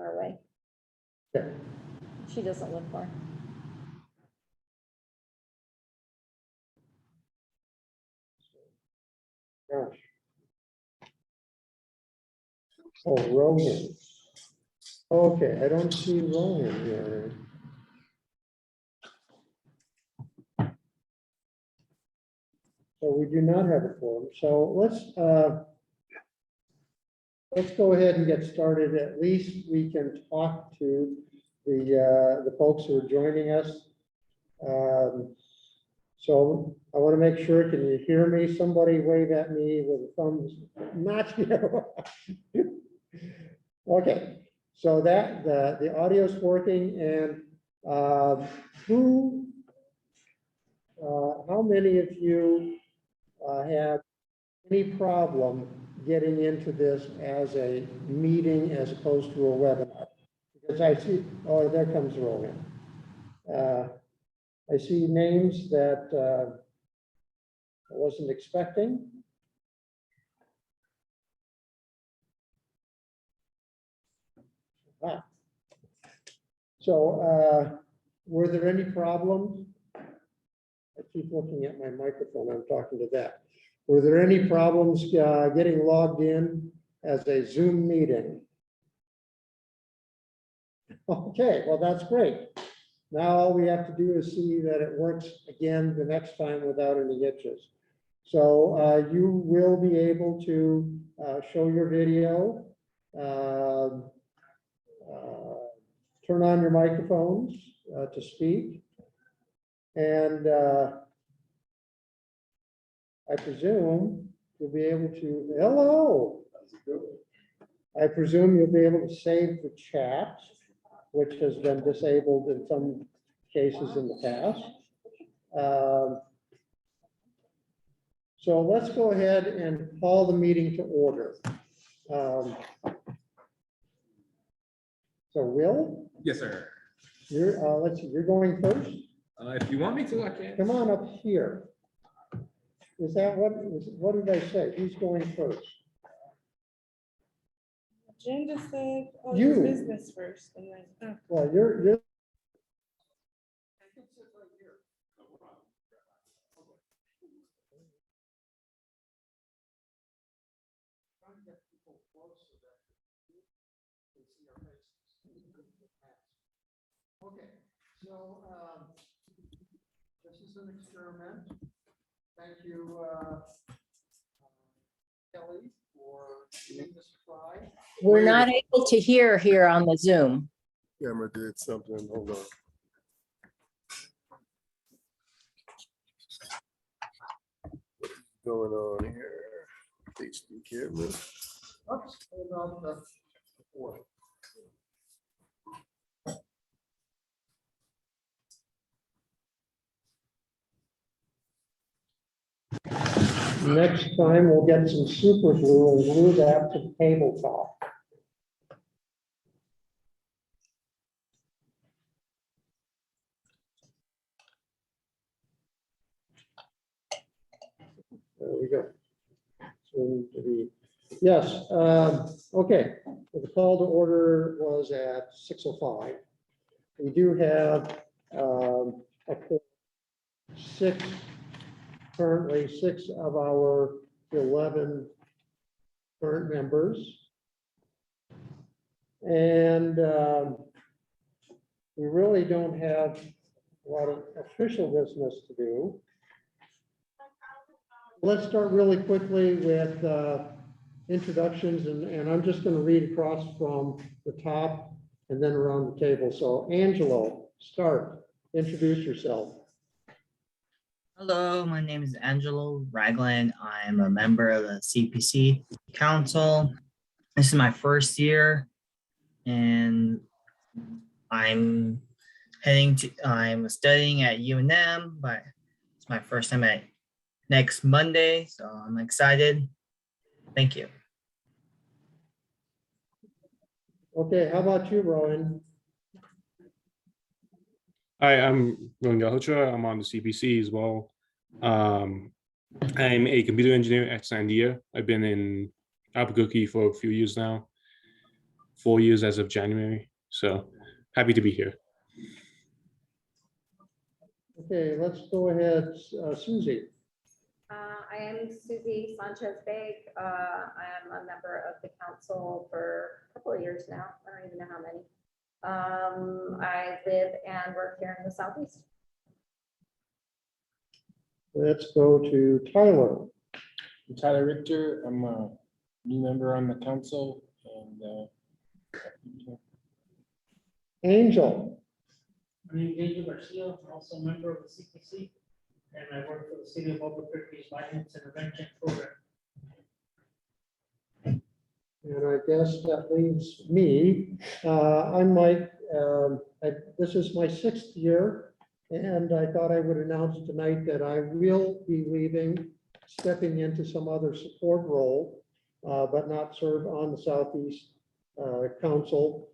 far away. Okay. She doesn't live far. Gosh. Oh, Rohan. Okay, I don't see Rohan here. So we do not have a forum. So let's go ahead and get started. At least we can talk to the folks who are joining us. So I want to make sure, can you hear me? Somebody wave at me with a thumbs, not you. Okay, so that the audio is working, and how many of you have any problem getting into this as a meeting as opposed to a webinar? Because I see, oh, there comes Roland. I see names that I wasn't expecting. Ah. So were there any problems? I keep looking at my microphone. I'm talking to that. Were there any problems getting logged in as a Zoom meeting? Okay, well, that's great. Now all we have to do is see that it works again the next time without any hitches. So you will be able to show your video, turn on your microphones to speak, and I presume you'll be able to, hello. I presume you'll be able to save the chat, which has been disabled in some cases in the past. So let's go ahead and call the meeting to order. So Will? Yes, sir. Let's see, you're going first? If you want me to, I can. Come on up here. Is that what did I say? Who's going first? Jen just said, oh, You. it's business first, and then, Well, you're. Okay, so this is an experiment. Thank you, Kelly, for giving this a try. We're not able to hear here on the Zoom. Camera did something, hold on. What's going on here? HD camera. Oops, hold on, that's the fourth. Next time, we'll get some super glue and glue that to the tabletop. There we go. Soon to be, yes, okay. The call to order was at 6:05. We do have currently six of our 11 current members. And we really don't have a lot of official business to do. Let's start really quickly with introductions, and I'm just going to read across from the top and then around the table. So Angelo, start, introduce yourself. Hello, my name is Angelo Ragland. I am a member of the CPC Council. This is my first year, and I'm studying at UNM, but it's my first time at next Monday, so I'm excited. Thank you. Okay, how about you, Rowan? Hi, I'm Rowan Galhotra. I'm on the CPC as well. I'm a computer engineer at Sandia. I've been in Albuquerque for a few years now. 4 years as of January. So happy to be here. Okay, let's go ahead, Susie. I am Susie Sanchez Beg. I am a member of the council for a couple of years now. I don't even know how many. I live and work here in the southeast. Let's go to Tyler. I'm Tyler Richter. I'm a new member on the council and Angel. My name is Angel Garcia, I'm also a member of the CPC, and I work for the City of Albuquerque's Violence Intervention Program. And I guess that leaves me. I'm Mike. This is my 6th year, and I thought I would announce tonight that I will be leaving, stepping into some other support role, but not serve on the Southeast Council.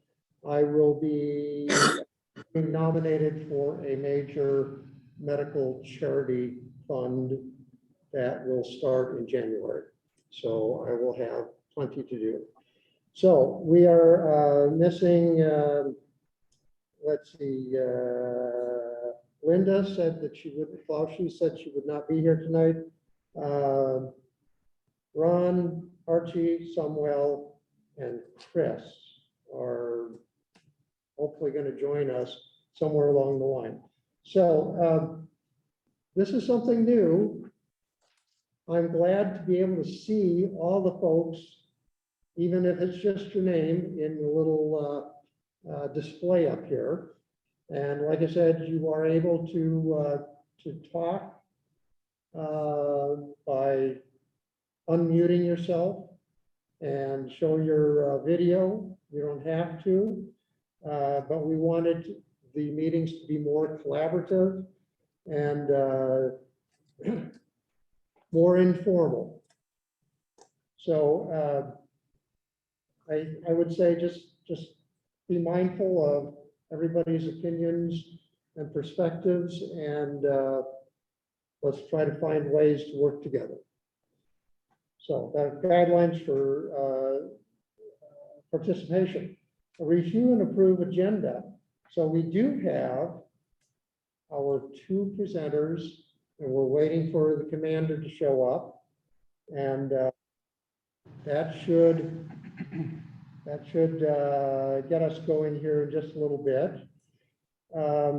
I will be being nominated for a major medical charity fund that will start in January. So I will have plenty to do. So we are missing, let's see, Linda said that she would, she said she would not be here tonight. Ron, Archie, Samuel, and Chris are hopefully going to join us somewhere along the line. So this is something new. I'm glad to be able to see all the folks, even if it's just your name in the little display up here. And like I said, you are able to talk by unmuting yourself and show your video. You don't have to, but we wanted the meetings to be more collaborative and more informal. So I would say just be mindful of everybody's opinions and perspectives, and let's try to find ways to work together. So the guidelines for participation, a review and approve agenda. So we do have our 2 presenters, and we're waiting for the commander to show up. And that should get us going here in just a little bit. I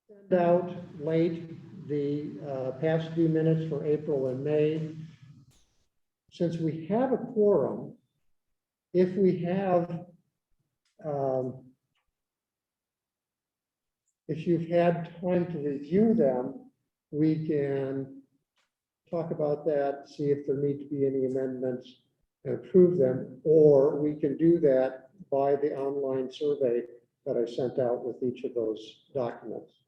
sent out late the past due minutes for April and May. Since we have a quorum, if we have, if you've had time to review them, we can talk about that, see if there need to be any amendments and approve them, or we can do that by the online survey that I sent out with each of those documents.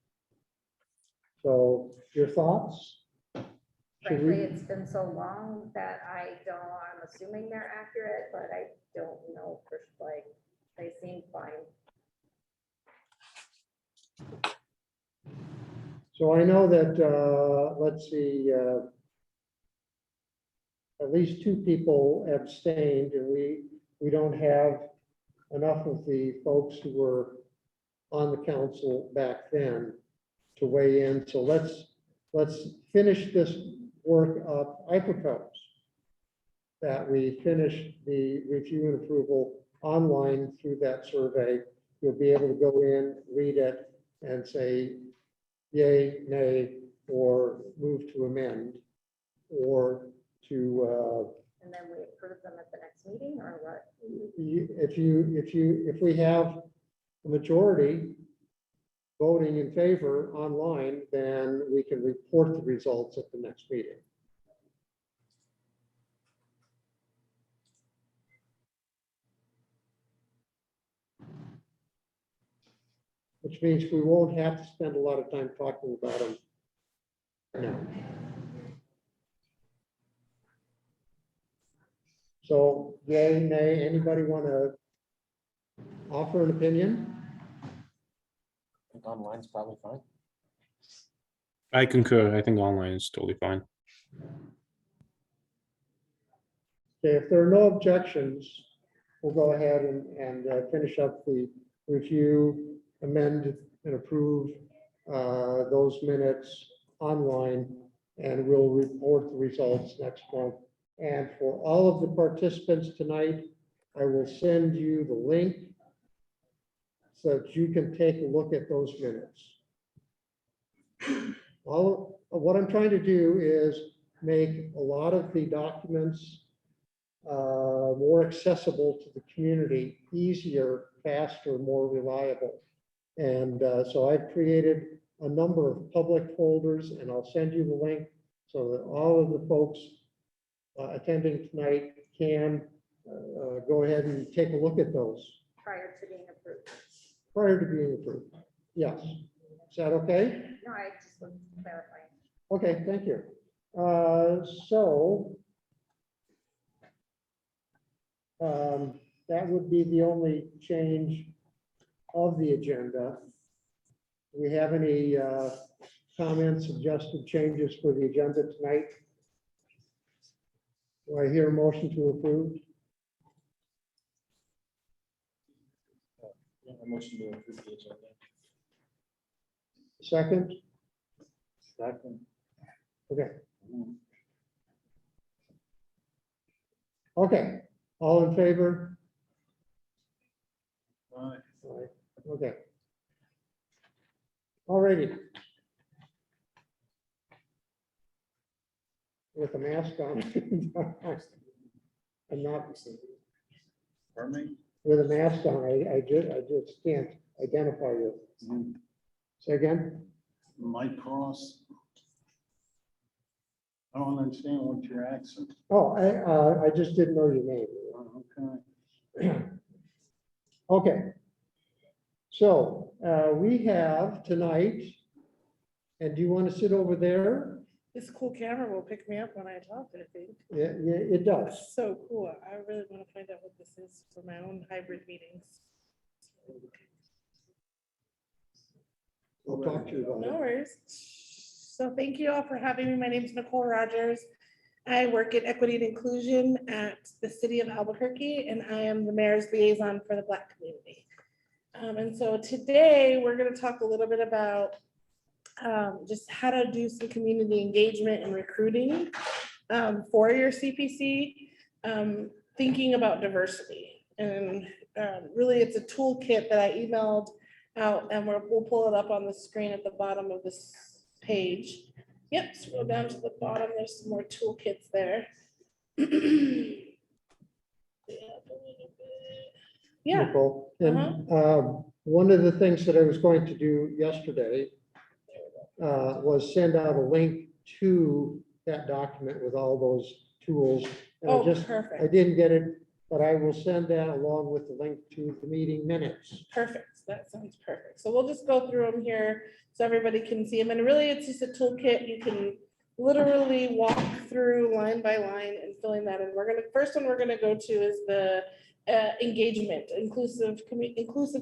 So your thoughts? Should Frankly, we- it's been so long that I'm assuming they're accurate, but I don't know for like, they seem fine. So I know that, let's see, at least 2 people abstained, and we don't have enough of the folks who were on the council back then to weigh in. So let's finish this work up. I propose that we finish the review and approval online through that survey. You'll be able to go in, read it, and say yay, nay, or move to amend, or to And then we approve them at the next meeting or what? if we have a majority voting in favor online, then we can report the results at the next meeting. Which means we won't have to spend a lot of time talking about them now. So yay, nay, anybody want to offer an opinion? I think online's probably fine. I concur. I think online is totally fine. Okay, if there are no objections, we'll go ahead and finish up the review, amend and approve those minutes online, and we'll report the results next month. And for all of the participants tonight, I will send you the link so that you can take a look at those minutes. All, what I'm trying to do is make a lot of the documents more accessible to the community, easier, faster, more reliable. And so I've created a number of public folders, and I'll send you the link so that all of the folks attending tonight can go ahead and take a look at those Prior to being approved. prior to being approved. Yes. Is that okay? No, I just was clarifying. Okay, thank you. So that would be the only change of the agenda. Do we have any comments, suggested changes for the agenda tonight? Do I hear a motion to approve? A motion to approve the agenda. Second? Second. Okay. Okay, all in favor? Aye. Aye. Okay. All righty. With a mask on. I'm not, Pardon me? with a mask on, I just can't identify you. Say again? Mike Cross. I don't understand what your accent. Oh, I just didn't know your name. Okay. Okay. So we have tonight, and do you want to sit over there? This cool camera will pick me up when I talk, I think. Yeah, it does. That's so cool. I really want to find out what this is for my own hybrid meetings. I'll talk to you about No it. worries. So thank you all for having me. My name is Nicole Rogers. I work in equity and inclusion at the city of Albuquerque, and I am the mayor's liaison for the Black community. And so today we're going to talk a little bit about just how to do some community engagement and recruiting for your CPC, thinking about diversity. And really it's a toolkit that I emailed out, and we'll pull it up on the screen at the bottom of this page. Yep, scroll down to the bottom, there's some more toolkits there. Yeah, Nicole. And one of the things that I was going to do yesterday was send out a link to that document with all those tools. And oh, I perfect, didn't get it, but I will send that along with the link to the meeting minutes. perfect. That sounds perfect. So we'll just go through them here so everybody can see them. And really, it's just a toolkit. You can literally walk through line by line and filling that in. First one we're gonna go to is the engagement, inclusive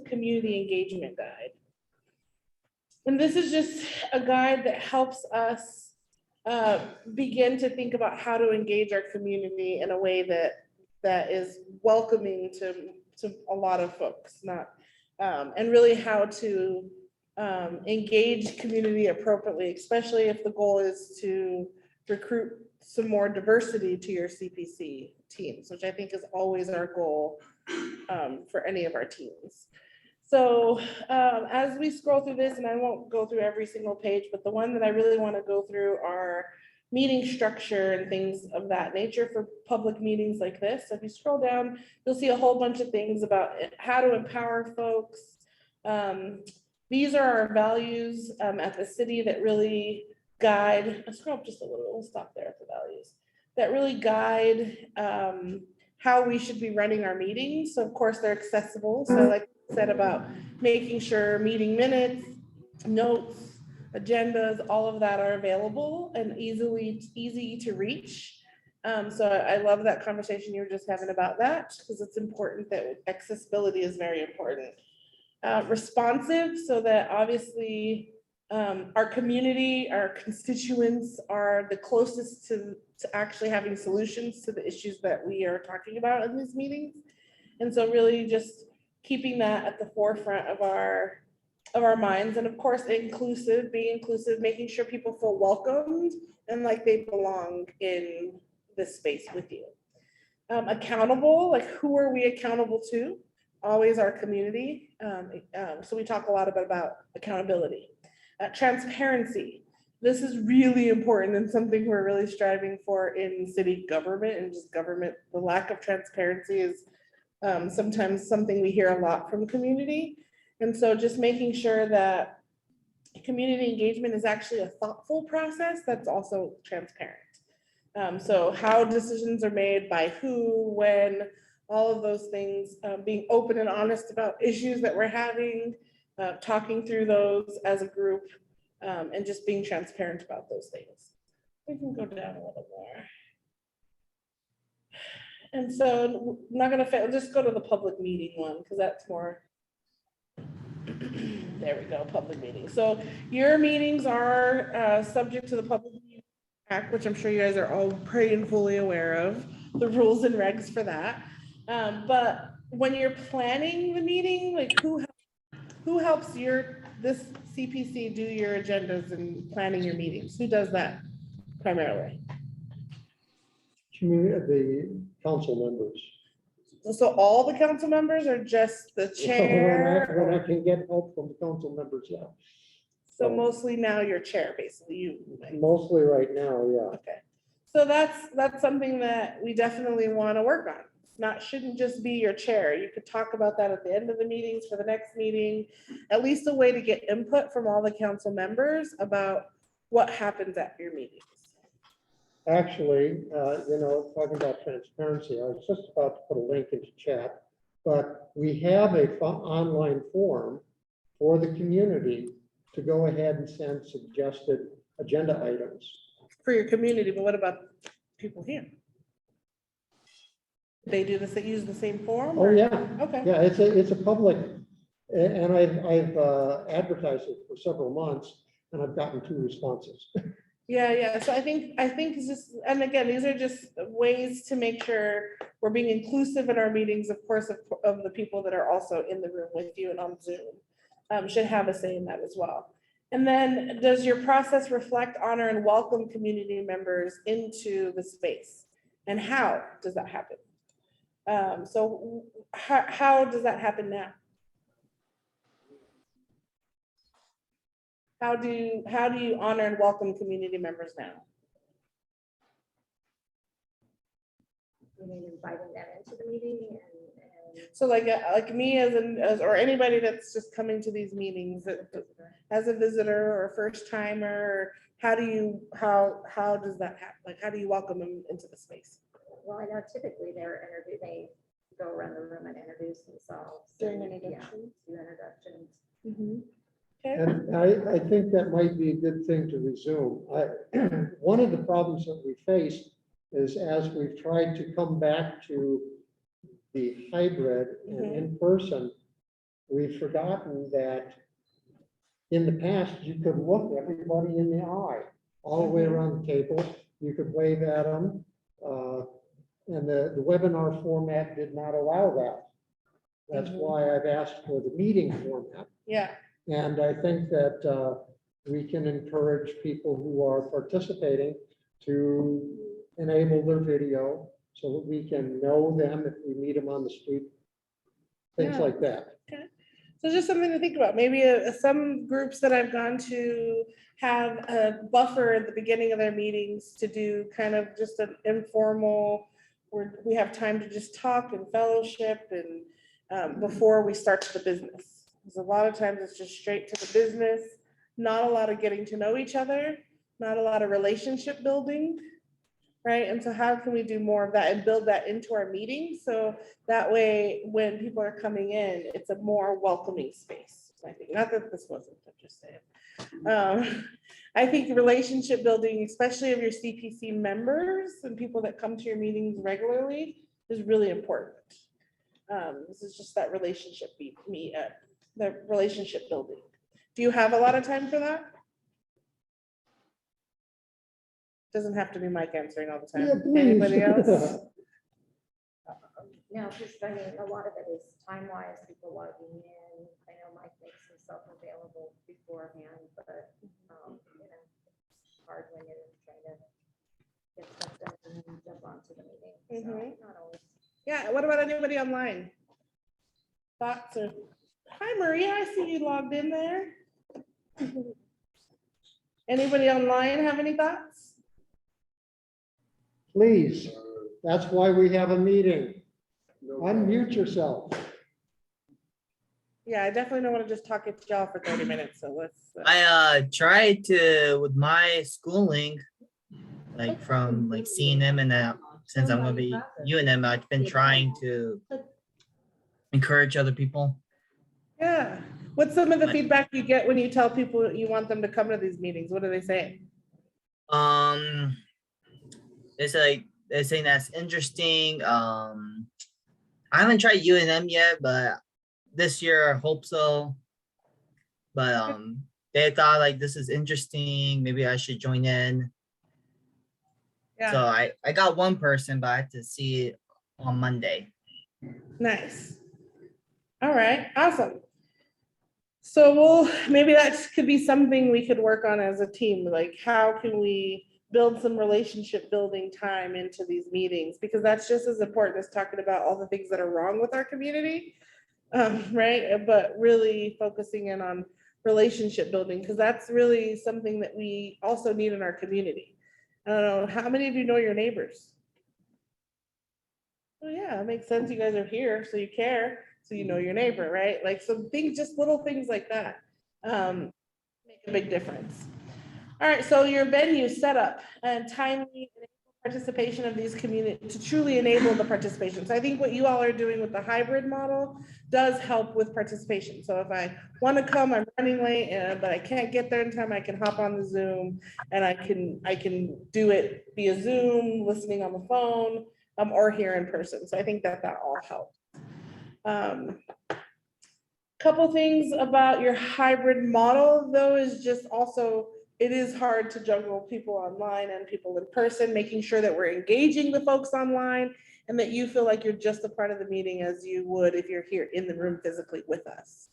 community engagement guide. And this is just a guide that helps us begin to think about how to engage our community in a way that is welcoming to a lot of folks, and really how to engage community appropriately, especially if the goal is to recruit some more diversity to your CPC teams, which I think is always our goal for any of our teams. So as we scroll through this, and I won't go through every single page, but the one that I really want to go through are meeting structure and things of that nature for public meetings like this. So if you scroll down, you'll see a whole bunch of things about how to empower folks. These are our values at the city that really guide, I'll scroll up just a little bit, we'll stop there at the values, that really guide how we should be running our meetings. So of course they're accessible. So like I said about making sure meeting minutes, notes, agendas, all of that are available and easy to reach. So I love that conversation you were just having about that, because it's important that accessibility is very important. Responsive, so that obviously our community, our constituents are the closest to actually having solutions to the issues that we are talking about in these meetings. And so really just keeping that at the forefront of our minds, and of course, being inclusive, making sure people feel welcomed and like they belong in this space with you. Accountable, like who are we accountable to? Always our community. So we talk a lot about accountability. Transparency. This is really important and something we're really striving for in city government and just government. The lack of transparency is sometimes something we hear a lot from community. And so just making sure that community engagement is actually a thoughtful process that's also transparent. So how decisions are made, by who, when, all of those things, being open and honest about issues that we're having, talking through those as a group, and just being transparent about those things. We can go down a little more. And so I'm not gonna fail, just go to the public meeting one, because that's more. There we go, public meeting. So your meetings are subject to the Public Meeting Act, which I'm sure you guys are all pretty and fully aware of, the rules and regs for that. But when you're planning the meeting, like who helps this CPC do your agendas and planning your meetings? Who does that primarily? The council members. So all the council members or just the chair? When I can get help from the council members, yeah. So mostly now you're chair, basically, you. Mostly right now, yeah. Okay, so that's something that we definitely want to work on. Shouldn't just be your chair. You could talk about that at the end of the meetings for the next meeting. At least a way to get input from all the council members about what happens at your meetings. Actually, talking about transparency, I was just about to put a link into chat, but we have a online form for the community to go ahead and send suggested agenda items. For your community, but what about people here? They do this, they use the same form? Oh, or- yeah. Okay. Yeah, it's a public, and I've advertised it for several months, and I've gotten 2 responses. Yeah. So I think it's just, and again, these are just ways to make sure we're being inclusive in our meetings, of course, of the people that are also in the room with you and on Zoom. Should have a say in that as well. And then does your process reflect, honor, and welcome community members into the space? And how does that happen? So how does that happen now? How do you honor and welcome community members now? You mean inviting them into the meeting and So like me or anybody that's just coming to these meetings as a visitor or a first timer, how does that happen? Like, how do you welcome them into the space? well, I know typically they go around the room and introduce themselves. During and, introductions. yeah, do introductions. Okay. And I think that might be a good thing to resume. One of the problems that we face is as we've tried to come back to the hybrid and in person, we've forgotten that in the past, you could look everybody in the eye, all the way around the table. You could wave at them. And the webinar format did not allow that. That's why I've asked for the meeting format. Yeah. And I think that we can encourage people who are participating to enable their video so that we can know them if we meet them on the street, things Yeah. like that. So just something to think about. Maybe some groups that I've gone to have a buffer at the beginning of their meetings to do kind of just an informal, where we have time to just talk and fellowship and before we start the business. Because a lot of times it's just straight to the business, not a lot of getting to know each other, not a lot of relationship building, right? And so how can we do more of that and build that into our meetings? So that way, when people are coming in, it's a more welcoming space. I think, not that this wasn't, I'm just saying. I think relationship building, especially of your CPC members and people that come to your meetings regularly, is really important. This is just that relationship the relationship building. Do you have a lot of time for that? Doesn't have to be Mike answering all the Yeah, time. please. Anybody else? No, just, I mean, a lot of it is time-wise, people logging in. I know Mike makes himself available beforehand, but, you know, it's hard when you're trying to get stuff done and then jump onto the meeting. So, Mhm. not always. Yeah, what about anybody online? Thoughts or, hi Maria, I see you logged in there. Anybody online have any thoughts? Please, that's why we have a meeting. Unmute yourself. Yeah, I definitely don't want to just talk at y'all for 30 minutes, so let's. I tried to with my schooling, like from like CNM and since I'm gonna be UNM, I've been trying to encourage other people. Yeah, what's some of the Like- feedback you get when you tell people you want them to come to these meetings? What do they say? It's like they're saying that's interesting. I haven't tried UNM yet, but this year I hope so. But they thought like this is interesting. Maybe I should join in. So Yeah, I got one person, but I have to see it on Monday. nice. All right, awesome. So maybe that could be something we could work on as a team, like how can we build some relationship building time into these meetings? Because that's just as important as talking about all the things that are wrong with our community. Right, but really focusing in on relationship building, because that's really something that we also need in our community. I don't know, how many of you know your neighbors? Oh yeah, it makes sense. You guys are here, so you care, so you know your neighbor, right? Like some things, just little things like that, make a big difference. All right, so your venue setup and timely participation of these community to truly enable the participation. So I think what you all are doing with the hybrid model does help with participation. So if I want to come, I'm running late, but I can't get there in time, I can hop on the Zoom and I can do it via Zoom, listening on the phone, or here in person. So I think that all helps. Couple things about your hybrid model, though, is just also, it is hard to juggle people online and people in person, making sure that we're engaging the folks online and that you feel like you're just a part of the meeting as you would if you're here in the room physically with us.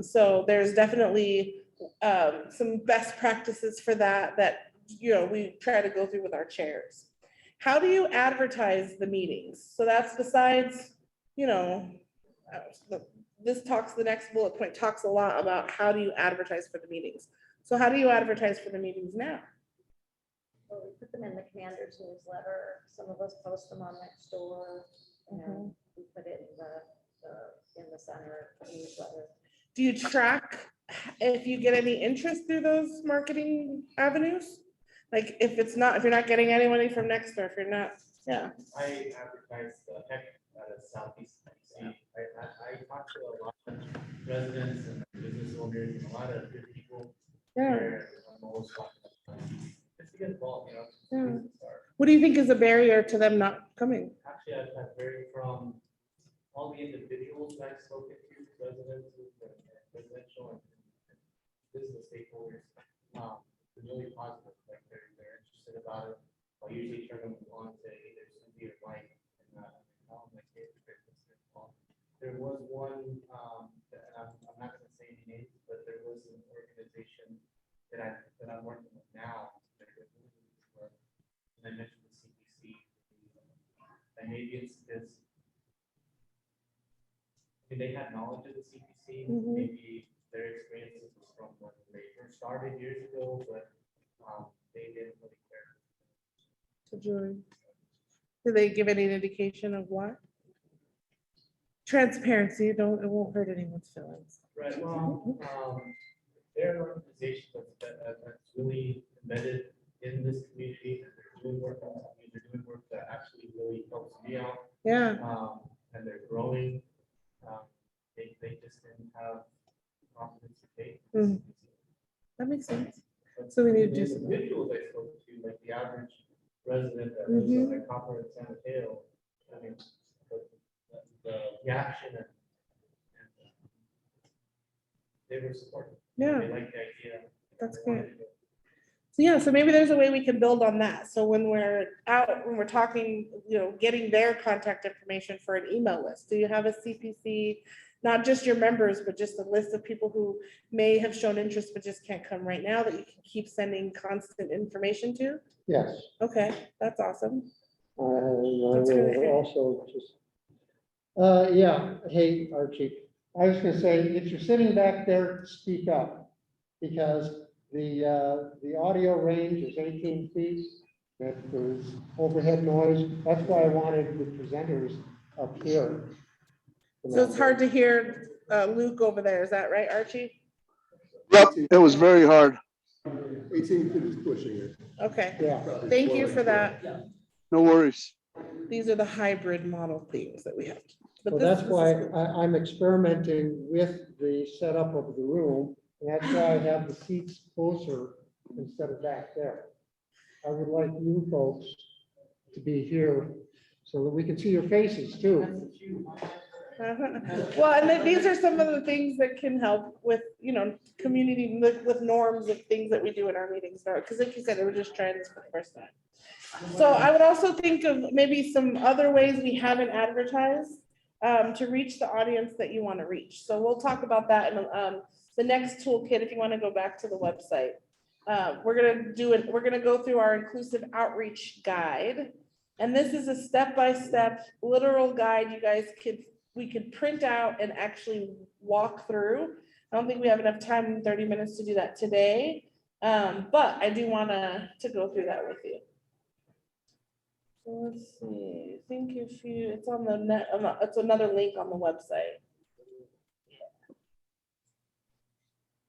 So there's definitely some best practices for that, you know, we try to go through with our chairs. How do you advertise the meetings? So that's besides, you know, the next bullet point talks a lot about how do you advertise for the meetings. So how do you advertise for the meetings now? Well, we put them in the commander's newsletter. Some of us post them on Nextdoor, and we put it in the center newsletter. Do you track if you get any interest through those marketing avenues? Like if you're not getting anybody from Nextdoor, if you're not, yeah. I advertise the heck out of Southeast DC. I talk to a lot of residents and business owners and a lot of good people. Yeah. There, I'm always talking just to get involved, you know. Yeah. What do you think is a barrier to them not coming? Actually, I've heard from all the individuals that I've spoken to, residents and residential and business stakeholders, really positive, like they're interested about it. I'll usually turn them on to either Cindy or Mike and tell them like, hey, there was one, that I'm not gonna say any names, but there was an organization that I'm working with now. And I mentioned the CPC, and maybe it's because they had knowledge of the CPC, maybe their experiences was from when they first started years ago, but they didn't really care. To join. Do they give any indication of what? Transparency, it won't hurt anyone's feelings. Right, well, there are organizations that's really embedded in this community, and they're doing work that actually really helps me out. Yeah. And they're growing. They just didn't have confidence to take. That makes sense. So we need to do The some. individuals I spoke to, like the average resident that lives on the Copper and San Mateo, I mean, the reaction and they were supportive. Yeah. They liked the idea. That's They wanted good. to do it. So yeah, so maybe there's a way we can build on that. So when we're out, when we're talking, getting their contact information for an email list, do you have a CPC? Not just your members, but just a list of people who may have shown interest but just can't come right now that you can keep sending constant information to? Yes. Okay, that's awesome. I That's really will good. also just, yeah, hey, Archie, I was gonna say, if you're sitting back there, speak up. Because the audio range is 18 feet, that there's overhead noise, that's why I wanted the presenters up here. So it's hard to hear Luke over there, is that right, Archie? Yep, it was very hard. 18 feet is pushing it. Okay, Yeah, thank you for that. No worries. These are the hybrid model things that we have. But so this- that's this is why good. I'm experimenting with the setup of the room, and that's why I have the seats closer instead of back there. I would like you folks to be here so that we can see your faces too. Well, and then these are some of the things that can help with, community, with norms of things that we do in our meetings now, because like you said, we're just trying this for the first time. So I would also think of maybe some other ways we haven't advertised to reach the audience that you want to reach. So we'll talk about that in the next toolkit, if you want to go back to the website. We're gonna go through our inclusive outreach guide. And this is a step-by-step literal guide we could print out and actually walk through. I don't think we have enough time in 30 minutes to do that today. But I do want to go through that with you. So let's see, I think it's on the net, it's another link on the website.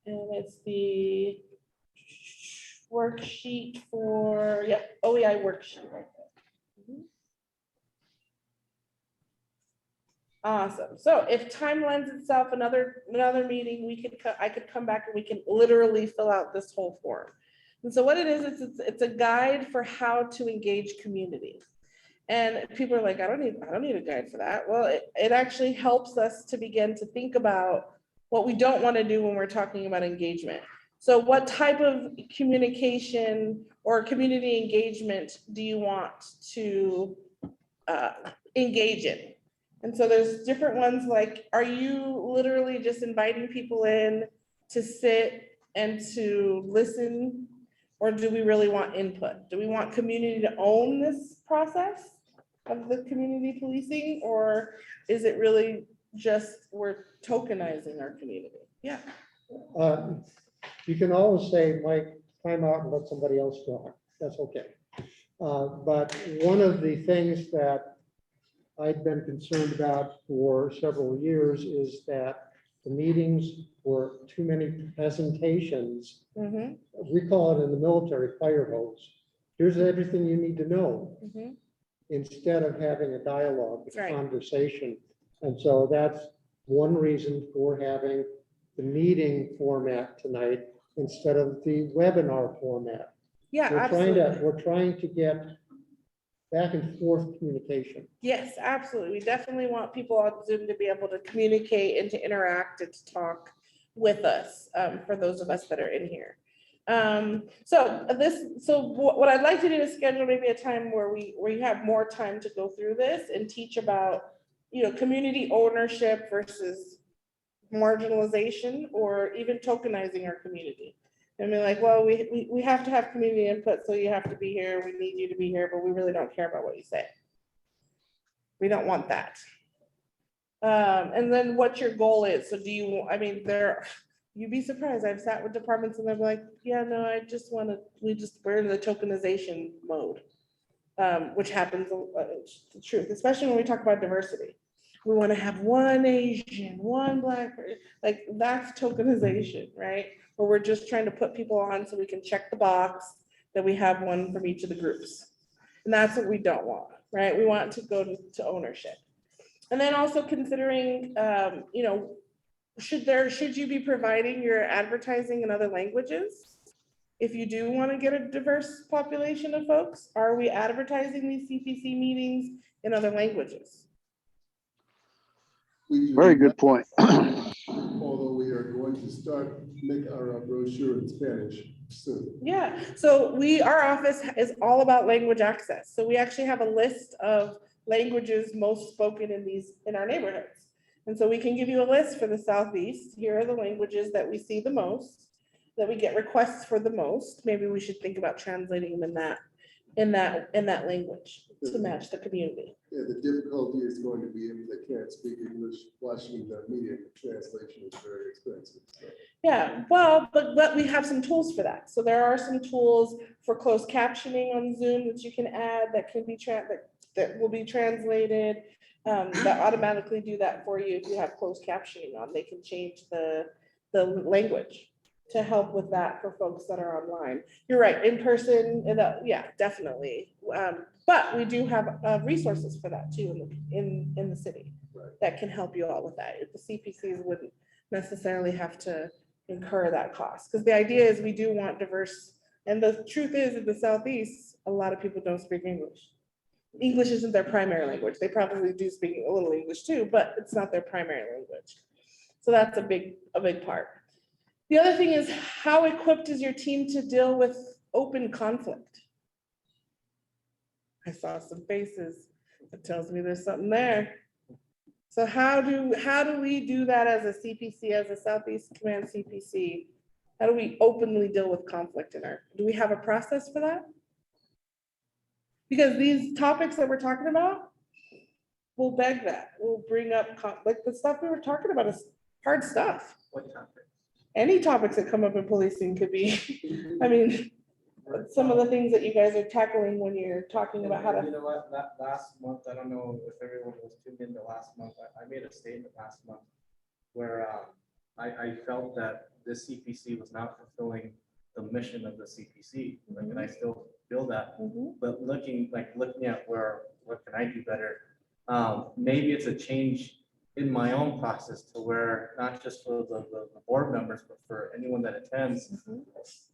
And it's the worksheet for, OEI worksheet right there. Awesome. So if time lends itself, another meeting, I could come back and we can literally fill out this whole form. And so what it is, it's a guide for how to engage community. And people are like, I don't need a guide for that. Well, it actually helps us to begin to think about what we don't want to do when we're talking about engagement. So what type of communication or community engagement do you want to engage in? And so there's different ones like, are you literally just inviting people in to sit and to listen? Or do we really want input? Do we want community to own this process of the community policing? Or is it really just we're tokenizing our community? Yeah. You can always say, Mike, time out and let somebody else talk. That's okay. But one of the things that I've been concerned about for several years is that the meetings were too many presentations. Mm-hmm, We call it in the military fire hose. Here's everything you need to know, mm-hmm. instead of having a dialogue, That's right. conversation. And so that's one reason for having the meeting format tonight instead of the webinar format. Yeah, We're absolutely. trying to get back and forth communication. Yes, absolutely. We definitely want people on Zoom to be able to communicate and to interact and to talk with us, for those of us that are in here. So what I'd like to do is schedule maybe a time where we have more time to go through this and teach about, community ownership versus marginalization or even tokenizing our community. I mean, like, well, we have to have community input, so you have to be here. We need you to be here, but we really don't care about what you say. We don't want that. And then what your goal is. So you'd be surprised. I've sat with departments and they're like, yeah, no, we're in the tokenization mode, which happens, it's the truth, especially when we talk about diversity. We want to have one Asian, one Black, like that's tokenization, right? Where we're just trying to put people on so we can check the box that we have one from each of the groups. And that's what we don't want, right? We want to go to ownership. And then also considering, should you be providing your advertising in other languages? If you do want to get a diverse population of folks, are we advertising these CPC meetings in other languages? Very good point. Although we are going to start make our brochure in Spanish. soon. Yeah, so our office is all about language access. So we actually have a list of languages most spoken in our neighborhoods. And so we can give you a list for the Southeast. Here are the languages that we see the most, that we get requests for the most. Maybe we should think about translating them in that language to match the community. Yeah, the difficulty is going to be if they can't speak English, watching the media translation is very expensive. So. Yeah, well, but we have some tools for that. So there are some tools for closed captioning on Zoom that you can add that can be that will be translated. That automatically do that for you if you have closed captioning on. They can change the language to help with that for folks that are online. You're right, in person, yeah, definitely. But we do have resources for that too in the city that can help you out with that. The CPCs wouldn't necessarily have to incur that cost, because the idea is we do want diverse, and the truth is in the Southeast, a lot of people don't speak English. English isn't their primary language. They probably do speak a little English too, but it's not their primary language. So that's a big part. The other thing is, how equipped is your team to deal with open conflict? I saw some faces. That tells me there's something there. So how do we do that as a CPC, as a Southeast Command CPC? How do we openly deal with conflict do we have a process for that? Because these topics that we're talking about will beg that, will bring up, like the stuff we were talking about is hard stuff. What topic? Any topics that come up in policing could be, I mean, some of the things that you guys are tackling when you're talking about how to. You know what, last month, I don't know if everyone was tuned in to last month, I made a statement last month where I felt that this CPC was not fulfilling the mission of the CPC, and I still feel that. But looking at what can I do better? Maybe it's a change in my own process to where not just for the board members, but for anyone that attends.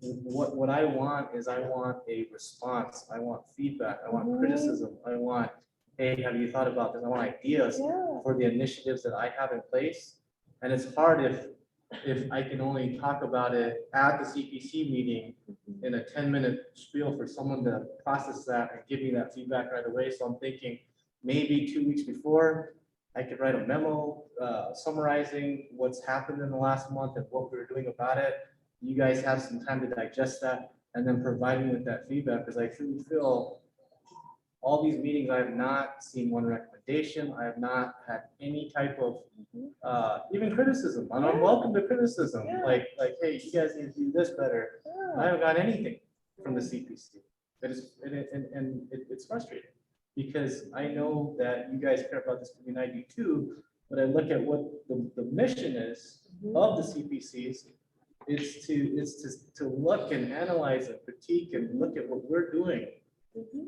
What I want is I want a response. I want feedback. I want criticism. I want, hey, have you thought about this? I want ideas for the initiatives that I have in place. And it's hard if I can only talk about it at the CPC meeting in a 10-minute spiel for someone to process that and give me that feedback right away. So I'm thinking maybe 2 weeks before, I could write a memo summarizing what's happened in the last month and what we're doing about it. You guys have some time to digest that and then provide me with that feedback, because I truly feel all these meetings, I have not seen one recommendation. I have not had any type of even criticism. And I'm welcome to criticism, like, hey, you guys need to do this better. I haven't got anything from the CPC. It's frustrating, because I know that you guys care about this community, I do too, but I look at what the mission is of the CPCs, is to look and analyze and critique and look at what we're doing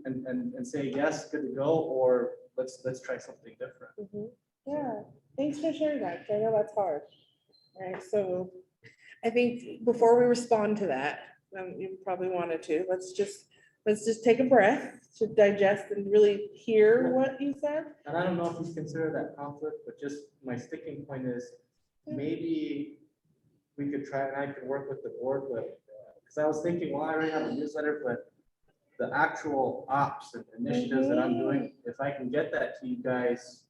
and say, yes, good to go, or let's try something different. Yeah, thanks for sharing that, 'cause I know that's hard. All right, so I think before we respond to that, you probably wanted to, let's just take a breath to digest and really hear what you said. And I don't know if you consider that conflict, but just my sticking point is maybe we could try, and I could work with the board, but because I was thinking, well, I already have a newsletter, but the actual ops and initiatives that I'm doing, if I can get that to you guys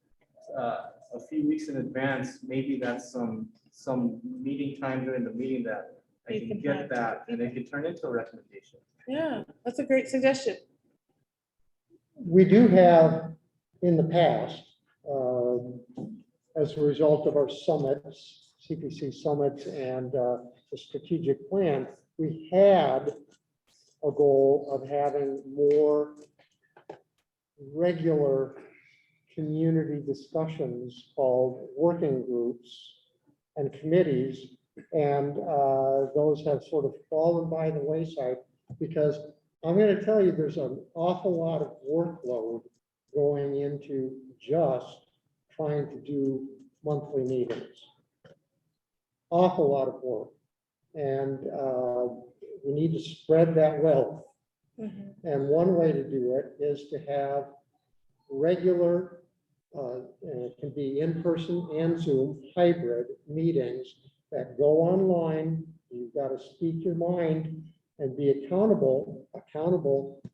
a few weeks in advance, maybe that's some meeting time during the meeting that I You can can get have that and it can turn into a recommendation. Yeah, that's a great suggestion. We do have in the past, as a result of our summits, CPC summits and the strategic plan, we had a goal of having more regular community discussions called working groups and committees. And those have sort of fallen by the wayside, because I'm going to tell you, there's an awful lot of workload going into just trying to do monthly meetings. Awful lot of work. And we need to spread that wealth. And one way to do it is to have regular, and it can be in person and Zoom hybrid meetings that go online. You've got to speak your mind and be accountable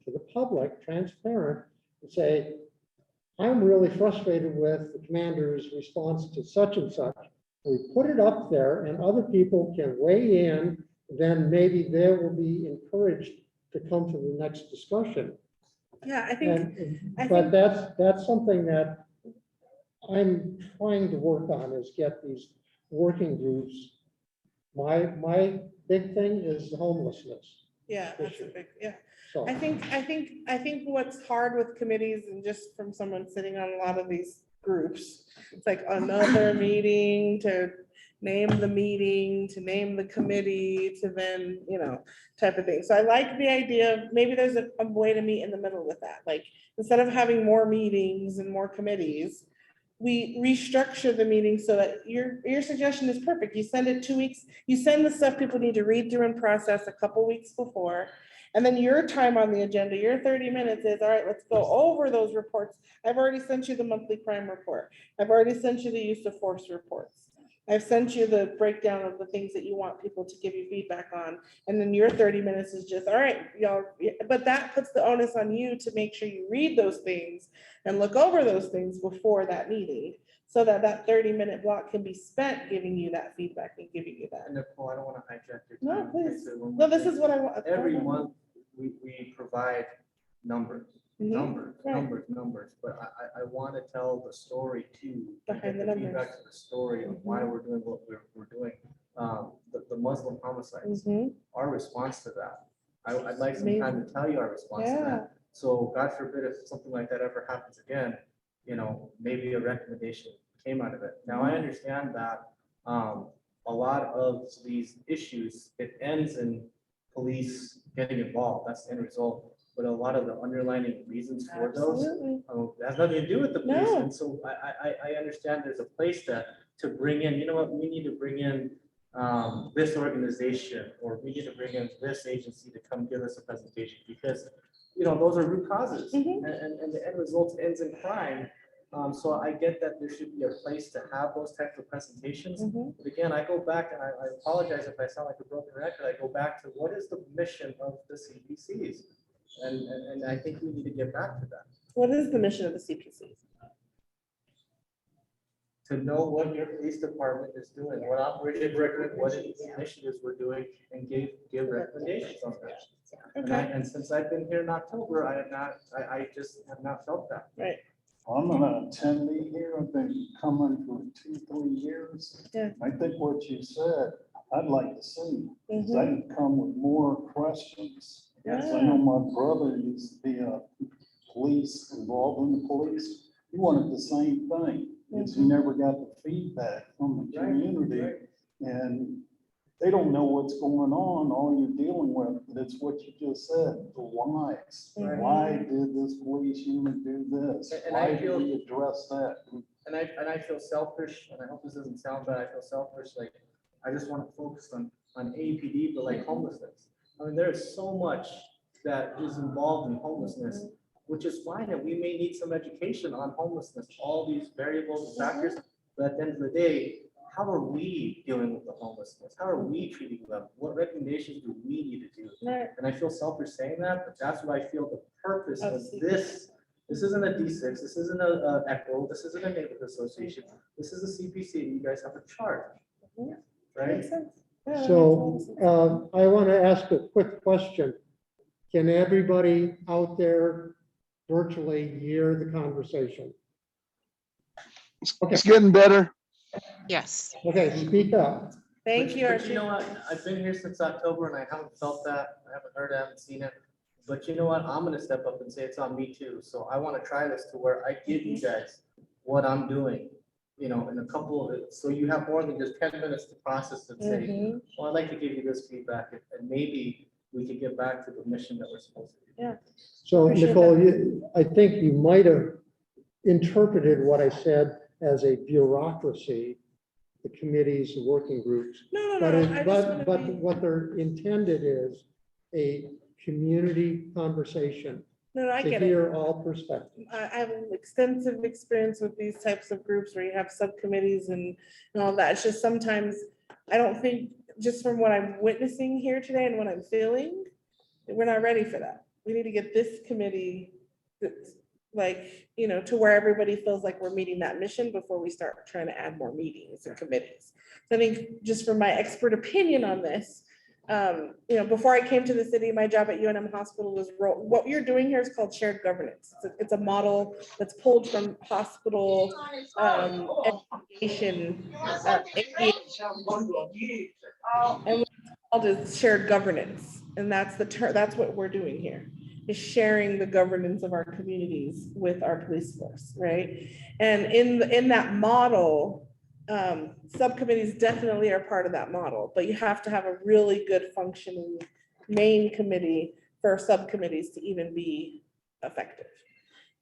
to the public, transparent, and say, I'm really frustrated with the commander's response to such and such. We put it up there and other people can weigh in, then maybe they will be encouraged to come to the next discussion. Yeah, I think, But that's something that I'm trying to work on, is get these working groups. My big thing is homelessness. yeah, that's a big, yeah. So, I think what's hard with committees, and just from someone sitting on a lot of these groups, it's like another meeting to name the meeting, to name the committee, to then, you know, type of thing. So I like the idea of maybe there's a way to meet in the middle with that. Like, instead of having more meetings and more committees, we restructure the meeting so that your suggestion is perfect. You send it 2 weeks, you send the stuff people need to read through and process a couple weeks before. And then your time on the agenda, your 30 minutes is, all right, let's go over those reports. I've already sent you the monthly crime report. I've already sent you the use of force reports. I've sent you the breakdown of the things that you want people to give you feedback on. And then your 30 minutes is just, all right, y'all, but that puts the onus on you to make sure you read those things and look over those things before that meeting, so that that 30-minute block can be spent giving you that feedback and giving you that. And Nicole, I don't want to hijack your No, time. please. So when No, we this get- is what I want. Every month, we provide numbers, Mhm. Right. numbers, but I want to tell the story too. to Behind get the feedback numbers. to the story of why we're doing what we're doing. The Muslim homicides, Mhm. our response to that. I'd like some time to tell you our response to Yeah. that. So God forbid if something like that ever happens again, you know, maybe a recommendation came out of it. Now, I understand that a lot of these issues, it ends in police getting involved. That's the end result. But a lot of the underlying reasons for those Absolutely. it has nothing to do with the police. No. And so I understand there's a place to bring in, you know what, we need to bring in this organization, or we need to bring in this agency to come give us a presentation, because, you know, those are root causes, Mhm. and the end result ends in crime. So I get that there should be a place to have those types of presentations. Mhm. But again, I go back, and I apologize if I sound like a broken record, I go back to what is the mission of the CPCs? And I think we need to get back to that, What is the mission of the CPC? to know what your police department is doing, what operations we're doing, what initiatives we're doing, and give recommendations on that. Okay, And since I've been here in October, I just have not felt that. right. I'm an attendee here. I've been coming for 2-3 years. Yeah. I think what you said, I'd like to see, because Mhm. I can come with more questions. Yes, I know my brother used to be a police, involved in the police. He wanted the same thing. It's he never got the feedback from the community. And they don't know what's going on. All you're dealing with, but it's what you just said, the whys. Right. Why did this police unit do this? And I Why feel- did we address that? And I feel selfish, and I hope this doesn't sound bad, I feel selfish, like, I just want to focus on APD, but like homelessness. I mean, there's so much that is involved in homelessness, which is fine, and we may need some education on homelessness, all these variables and factors. But at the end of the day, how are we dealing with the homelessness? How are we treating them? What recommendations do we need to do? Right. And I feel selfish saying that, but that's what I feel the purpose of Absolutely. this. This isn't a D6, this isn't a ECHO, this isn't a neighborhood association, this is a CPC, you guys have a charge. Mhm. Right? Makes sense. Yeah, that makes a So lot of sense. I want to ask a quick question. Can everybody out there virtually hear the conversation? Okay, It's getting better. Yes. okay, speak up. Thank But- you, But Archie. you know what, I've been here since October and I haven't felt that, I haven't heard, I haven't seen it. But you know what, I'm gonna step up and say it's on me too, so I wanna try this to where I give you guys what I'm doing. You know, in a couple of, so you have more than just 10 minutes to process and say, Mhm. well, I'd like to give you this feedback, and maybe we can get back to the mission that we're supposed to do. Yeah. So Appreciate Nicole, I think you might have interpreted what I said as a bureaucracy, the committees, the working groups. No, But, no, it- I just wanna but be, what they're intended is a community conversation no, I to get it. hear all perspectives. I have extensive experience with these types of groups where you have subcommittees and all that. It's just sometimes, I don't think, just from what I'm witnessing here today and what I'm feeling, We're not ready for that. We need to get this committee that's like, to where everybody feels like we're meeting that mission before we start trying to add more meetings and committees. So I think just from my expert opinion on this, before I came to the city, my job at UNM Hospital was, what you're doing here is called shared governance. It's a model that's pulled from hospital education. And what's called is shared governance. And that's that's what we're doing here, is sharing the governance of our communities with our police force, right? And in that model, subcommittees definitely are part of that model, but you have to have a really good functioning main committee for subcommittees to even be effective.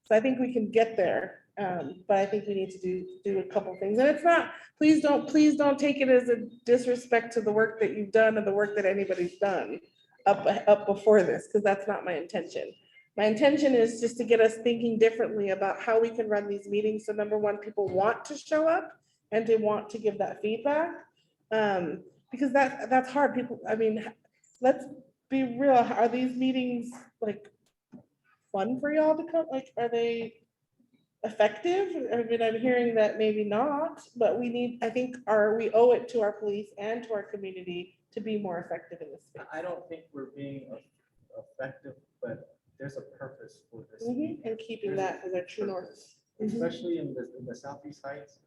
So I think we can get there, but I think we need to do a couple things. And it's not, please don't take it as a disrespect to the work that you've done or the work that anybody's done up before this, because that's not my intention. My intention is just to get us thinking differently about how we can run these meetings. So number one, people want to show up and they want to give that feedback, because that's hard. People, I mean, let's be real. Are these meetings like fun for y'all to come? Like, are they effective? I mean, I'm hearing that maybe not, but I think we owe it to our police and to our community to be more effective in this space. I don't think we're being effective, but there's a purpose for this. And keeping that as our true north. Especially in the Southeast Heights,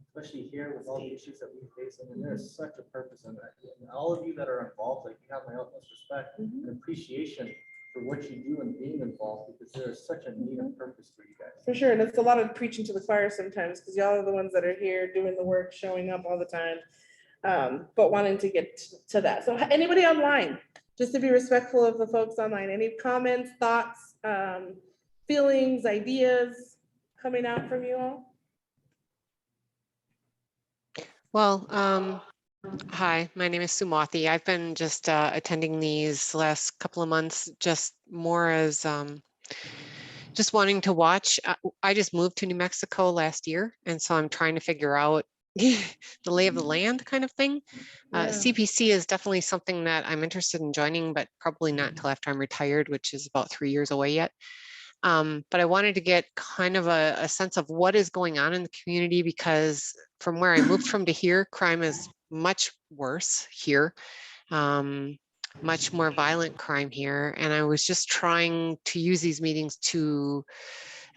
especially here with all the issues that we face. I mean, there's such a purpose in that. And all of you that are involved, like, you have my utmost respect and appreciation for what you do and being involved, because there is such a need and purpose for you guys. For sure, and it's a lot of preaching to the choir sometimes, because y'all are the ones that are here doing the work, showing up all the time, but wanting to get to that. So anybody online, just to be respectful of the folks online, any comments, thoughts, feelings, ideas coming out from you all? Well, hi, my name is Sumathi. I've been just attending these last couple of months, just more as just wanting to watch. I just moved to New Mexico last year, and so I'm trying to figure out the lay of the land kind of thing. CPC is definitely something that I'm interested in joining, but probably not until after I'm retired, which is about 3 years away yet. But I wanted to get kind of a sense of what is going on in the community, because from where I moved from to here, crime is much worse here, much more violent crime here. And I was just trying to use these meetings to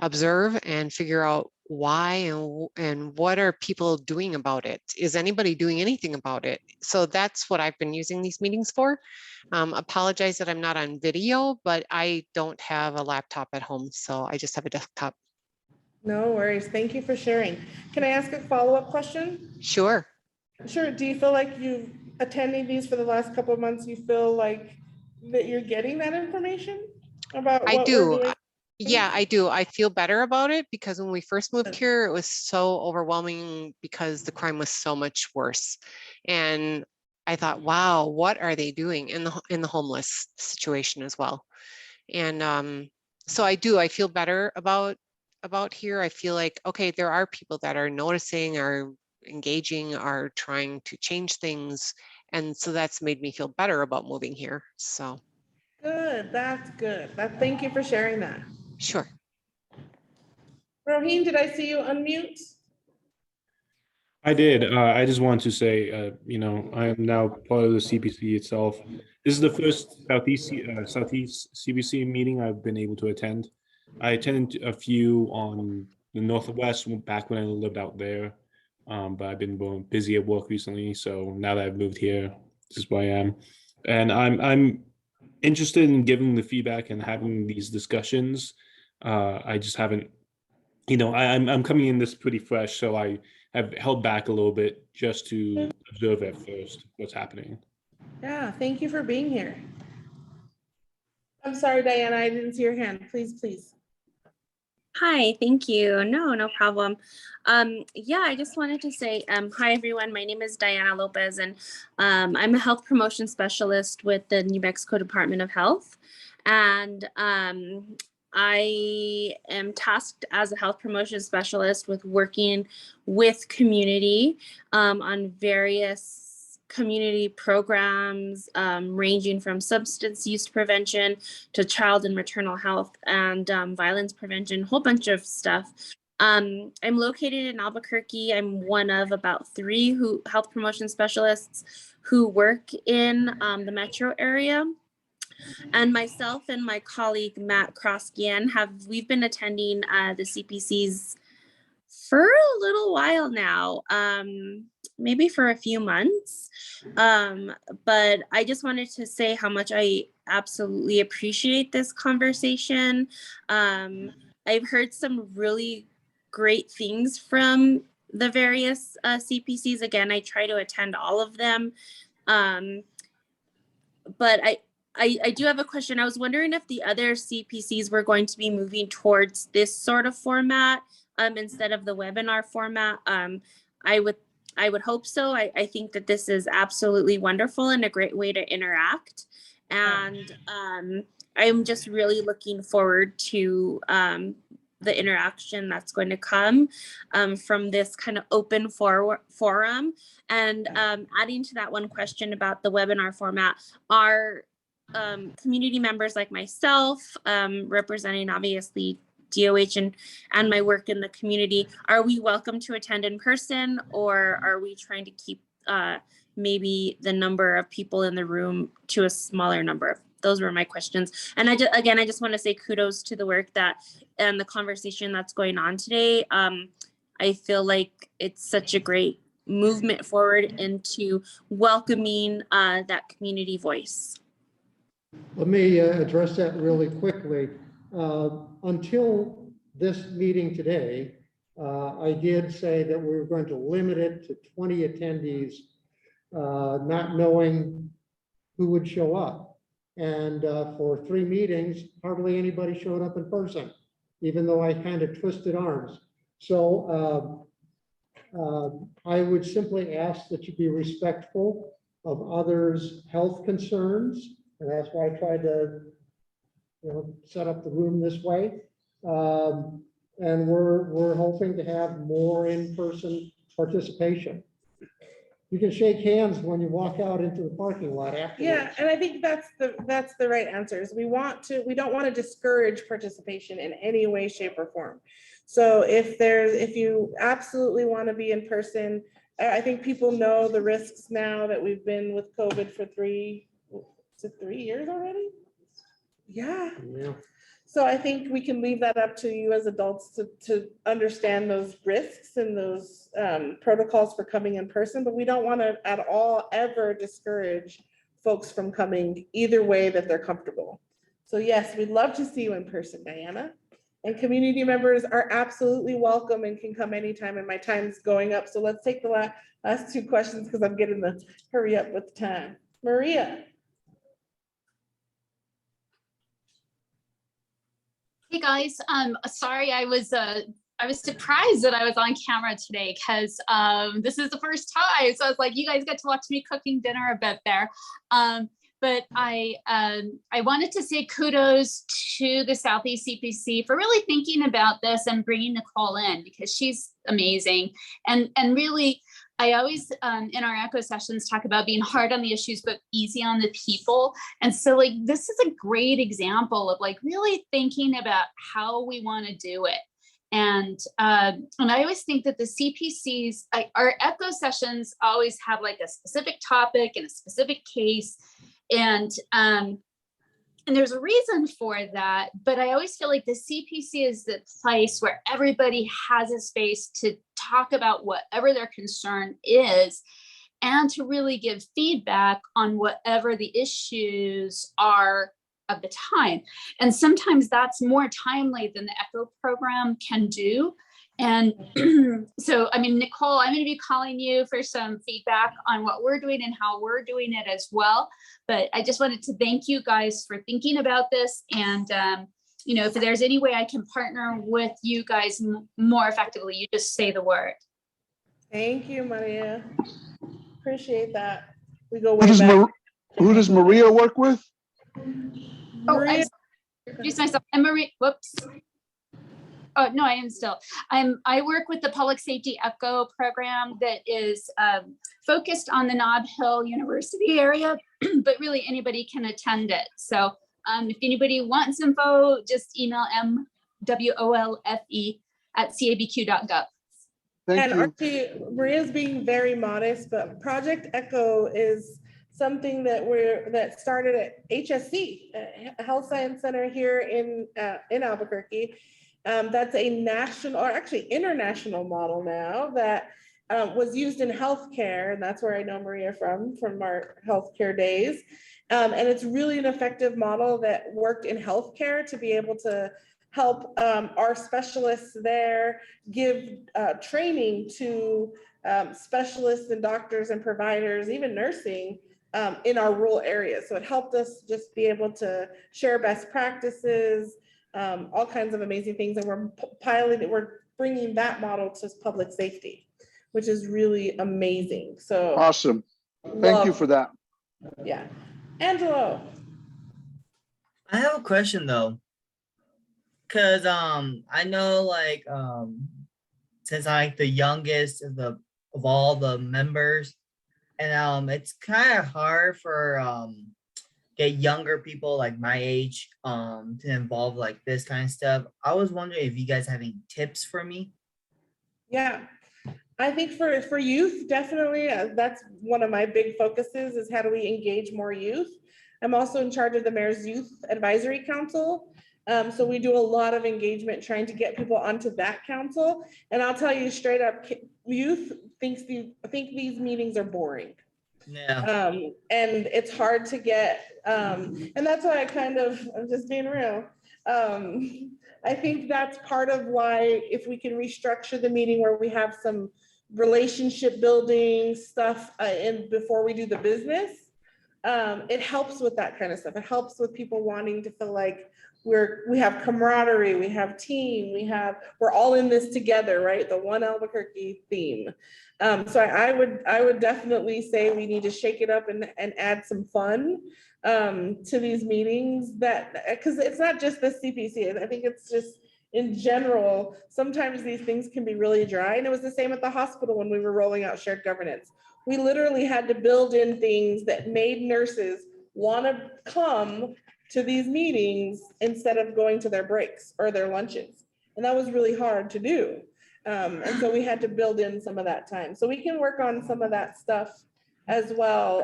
observe and figure out why and what are people doing about it? Is anybody doing anything about it? So that's what I've been using these meetings for. Apologize that I'm not on video, but I don't have a laptop at home, so I just have a desktop. No worries. Thank you for sharing. Can I ask a follow-up question? Sure. Sure. Do you feel like you attending these for the last couple of months, you feel like that you're getting that information about what I do. we're doing? Yeah, I do. I feel better about it, because when we first moved here, it was so overwhelming because the crime was so much worse. And I thought, wow, what are they doing in the homeless situation as well? And so I feel better about here. I feel like, okay, there are people that are noticing, are engaging, are trying to change things. And so that's made me feel better about moving here. So good. That's good. Thank you for sharing that. Sure. Roheen, did I see you unmute? I did. I just want to say, I am now part of the CPC itself. This is the first Southeast CPC meeting I've been able to attend. I attended a few on the Northwest back when I lived out there, but I've been busy at work recently. So now that I've moved here, this is where I am, and I'm interested in giving the feedback and having these discussions. I just haven't, I'm coming in this pretty fresh, so I have held back a little bit just to observe at first what's happening. Yeah, thank you for being here. I'm sorry, Diana, I didn't see your hand. Please. Hi, thank you. No problem. Yeah, I just wanted to say, hi everyone, my name is Diana Lopez, and I'm a health promotion specialist with the New Mexico Department of Health. And I am tasked as a health promotion specialist with working with community on various community programs ranging from substance use prevention to child and maternal health and violence prevention, a whole bunch of stuff. I'm located in Albuquerque. I'm one of about 3 health promotion specialists who work in the metro area. And myself and my colleague Matt Kroskian we've been attending the CPCs for a little while now, maybe for a few months. But I just wanted to say how much I absolutely appreciate this conversation. I've heard some really great things from the various CPCs. Again, I try to attend all of them. But I do have a question. I was wondering if the other CPCs were going to be moving towards this sort of format instead of the webinar format. I would hope so. I think that this is absolutely wonderful and a great way to interact. And I'm just really looking forward to the interaction that's going to come from this kind of open forum. And adding to that one question about the webinar format, are community members like myself, representing obviously DOH and my work in the community, are we welcome to attend in person, or are we trying to keep maybe the number of people in the room to a smaller number? Those were my questions. And I just want to say kudos to the work and the conversation that's going on today. I feel like it's such a great movement forward into welcoming that community voice. Let me address that really quickly. Until this meeting today, I did say that we were going to limit it to 20 attendees, not knowing who would show up. And for 3 meetings, hardly anybody showed up in person, even though I kind of twisted arms. So I would simply ask that you be respectful of others' health concerns. And that's why I tried to, set up the room this way. And we're hoping to have more in-person participation. You can shake hands when you walk out into the parking lot afterwards. Yeah, and I think that's the right answers. We don't want to discourage participation in any way, shape, or form. So if you absolutely want to be in person, I think people know the risks now that we've been with COVID for 3 years already? Yeah. So I think we can leave that up to you as adults to understand those risks and those protocols for coming in person, but we don't want to at all ever discourage folks from coming either way that they're comfortable. So yes, we'd love to see you in person, Diana. And community members are absolutely welcome and can come anytime, and my time's going up. So let's take the last 2 questions because I'm getting the hurry up with the time. Maria. Hey guys, sorry, I was surprised that I was on camera today because this is the first time. So I was like, you guys get to watch me cooking dinner a bit there. But I wanted to say kudos to the Southeast CPC for really thinking about this and bringing Nicole in, because she's amazing. And really, I always in our echo sessions talk about being hard on the issues but easy on the people. And so like this is a great example of like really thinking about how we want to do it. And I always think that the CPCs, our echo sessions always have like a specific topic and a specific case. And there's a reason for that, but I always feel like the CPC is the place where everybody has a space to talk about whatever their concern is and to really give feedback on whatever the issues are of the time. And sometimes that's more timely than the ECHO program can do. And so, I mean, Nicole, I'm going to be calling you for some feedback on what we're doing and how we're doing it as well. But I just wanted to thank you guys for thinking about this. And, if there's any way I can partner with you guys more effectively, you just say the word. Thank you, Maria. Appreciate that. We go way back. Who does Maria work with? Oh, I introduced myself. I'm Maria. Whoops. Oh, no, I am still. I work with the Public Safety ECHO program that is focused on the Nob Hill University area, but really anybody can attend it. So if anybody wants info, just email mwolfe@cabq.gov. And Archie, Maria's being very modest, but Project Echo is something that started at HSC, Health Science Center here in Albuquerque. That's a national, or actually international model now that was used in healthcare, and that's where I know Maria from our healthcare days. And it's really an effective model that worked in healthcare to be able to help our specialists there give training to specialists and doctors and providers, even nursing, in our rural areas. So it helped us just be able to share best practices, all kinds of amazing things. And we're bringing that model to public safety, which is really amazing. So Awesome. Thank you for that. Yeah. Angelo. I have a question though. Cause I know like since I'm like the youngest of all the members, and it's kind of hard for get younger people like my age to involve like this kind of stuff. I was wondering if you guys have any tips for me. Yeah, I think for youth, definitely, that's one of my big focuses is how do we engage more youth. I'm also in charge of the Mayor's Youth Advisory Council. So we do a lot of engagement trying to get people onto that council. And I'll tell you straight up, youth think these meetings are boring. Yeah. And it's hard to get, and that's why I'm just being real. I think that's part of why if we can restructure the meeting where we have some relationship building stuff in before we do the business, it helps with that kind of stuff. It helps with people wanting to feel like we have camaraderie, we have team, we're all in this together, right? The one Albuquerque theme. So I would definitely say we need to shake it up and add some fun to these meetings because it's not just the CPC. I think it's just in general, sometimes these things can be really dry. And it was the same at the hospital when we were rolling out shared governance. We literally had to build in things that made nurses want to come to these meetings instead of going to their breaks or their lunches. And that was really hard to do. And so we had to build in some of that time. So we can work on some of that stuff as well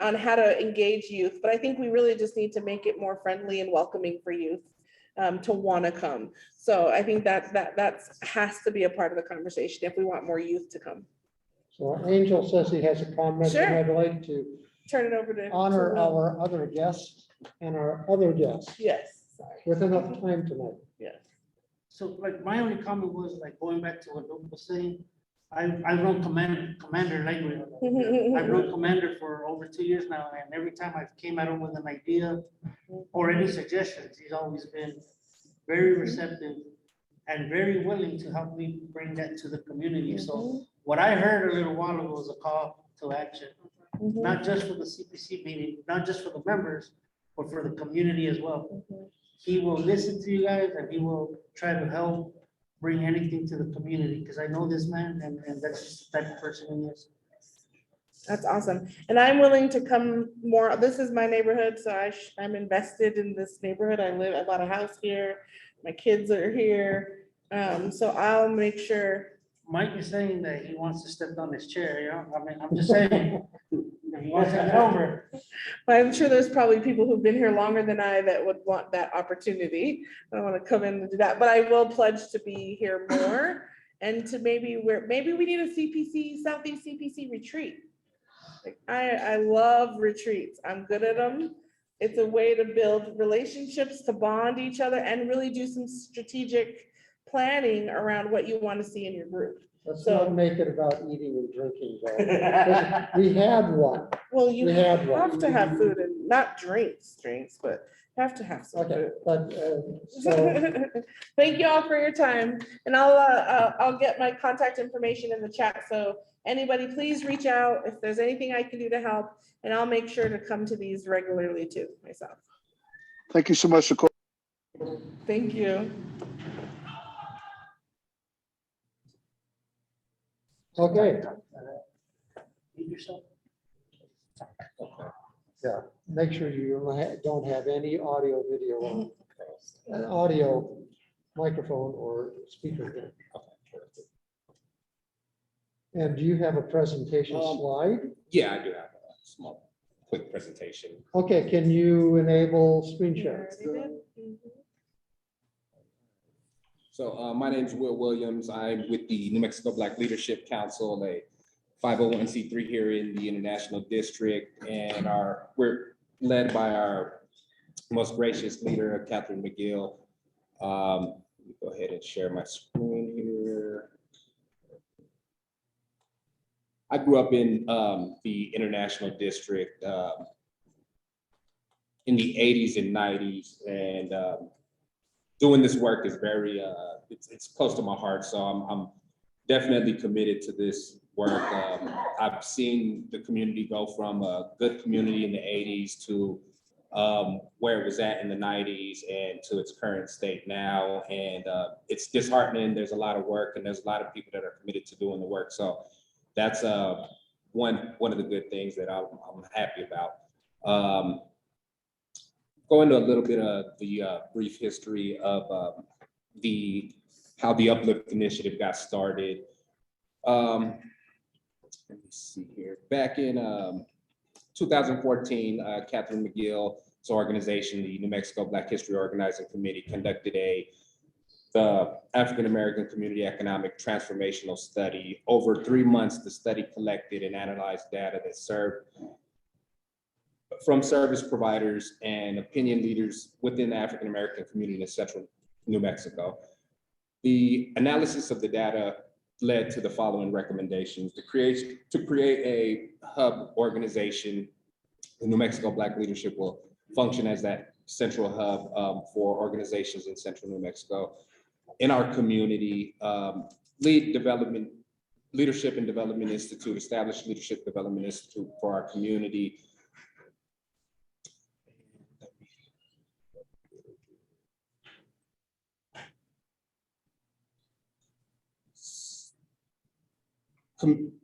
on how to engage youth. But I think we really just need to make it more friendly and welcoming for youth to want to come. So I think that has to be a part of the conversation if we want more youth to come. So Angel says he has a comment, Sure. and I'd like to Turn it over to honor our other guests and our other guests Yes. Sorry. with enough time tonight. Yes. So like my only comment was like going back to what Luke was saying, I run commander language. I run commander for over 2 years now, and every time I came at him with an idea or any suggestions, he's always been very receptive and very willing to help me bring that to the community. So what I heard a little while ago was a call to action, not just for the CPC meeting, not just for the members, but for the community as well. He will listen to you guys and he will try to help bring anything to the community, because I know this man and that's just the type of person he is. That's awesome. And I'm willing to come more. This is my neighborhood, so I'm invested in this neighborhood. I bought a house here. My kids are here. So I'll make sure. Mike is saying that he wants to step on his chair, you know, I mean, I'm just saying. He wants to get over. But I'm sure there's probably people who've been here longer than I that would want that opportunity. I don't want to come in and do that, but I will pledge to be here more and to maybe we need a CPC, Southeast CPC retreat. Like I love retreats. I'm good at them. It's a way to build relationships, to bond each other and really do some strategic planning around what you want to see in your group. Let's not make it about eating and drinking, though. We had one. Well, you We had have one. to have food and not drinks, but have to have some Okay, food. but, so, Thank you all for your time, and I'll get my contact information in the chat. So anybody, please reach out if there's anything I can do to help, and I'll make sure to come to these regularly too myself. Thank you so much, Nicole. Thank you. Okay, Leave yourself. yeah, make sure you don't have any audio, video, on. An audio microphone or speaker here. And do you have a presentation slide? Yeah, I do have a small, quick presentation. Okay, can you enable screen share? So my name is Will Williams. I'm with the New Mexico Black Leadership Council, a 501c3 here in the International District, and we're led by our most gracious leader, Catherine McGill. Let me go ahead and share my screen here. I grew up in the International District in the 80s and 90s, and doing this work is very, it's close to my heart. So I'm definitely committed to this work. I've seen the community go from a good community in the 80s to where it was at in the 90s and to its current state now. And it's disheartening. There's a lot of work and there's a lot of people that are committed to doing the work. So that's one of the good things that I'm happy about. Go into a little bit of the brief history of how the Uplift Initiative got started. Let me see here. Back in 2014, Catherine McGill's organization, the New Mexico Black History Organizing Committee, conducted the African American Community Economic Transformational Study. Over 3 months, the study collected and analyzed data that served from service providers and opinion leaders within the African American community in central New Mexico. The analysis of the data led to the following recommendations: to create a hub organization. The New Mexico Black Leadership will function as that central hub for organizations in central New Mexico. In our community, Leadership and Development Institute, established Leadership Development Institute for our community.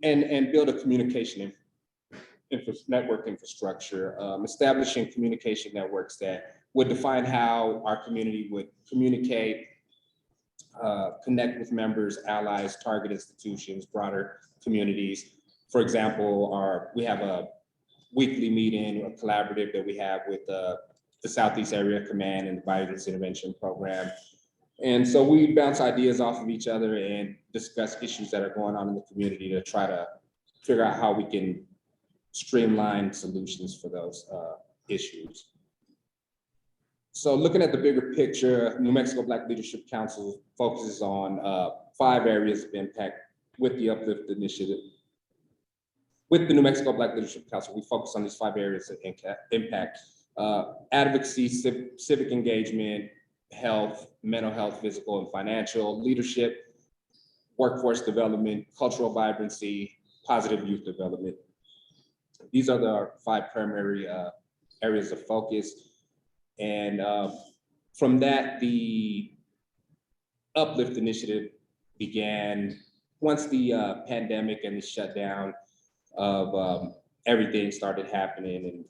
And build a communication network infrastructure, establishing communication networks that would define how our community would communicate, connect with members, allies, target institutions, broader communities. For example, we have a weekly meeting, a collaborative that we have with the Southeast Area Command and the Violence Intervention Program. And so we bounce ideas off of each other and discuss issues that are going on in the community to try to figure out how we can streamline solutions for those issues. So looking at the bigger picture, New Mexico Black Leadership Council focuses on 5 areas of impact with the Uplift Initiative. With the New Mexico Black Leadership Council, we focus on these 5 areas of impact: advocacy, civic engagement, health, mental health, physical and financial, leadership, workforce development, cultural vibrancy, positive youth development. These are our 5 primary areas of focus. And from that, the Uplift Initiative began once the pandemic and the shutdown of everything started happening in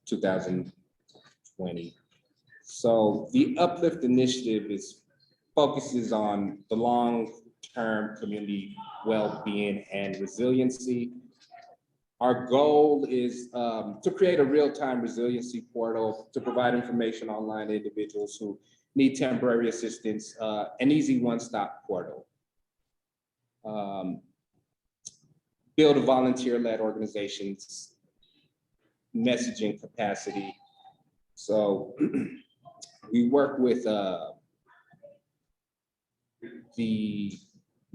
2020. So the Uplift Initiative focuses on the long-term community well-being and resiliency. Our goal is to create a real-time resiliency portal to provide information online to individuals who need temporary assistance, an easy one-stop portal. Build a volunteer-led organization's messaging capacity. So we work with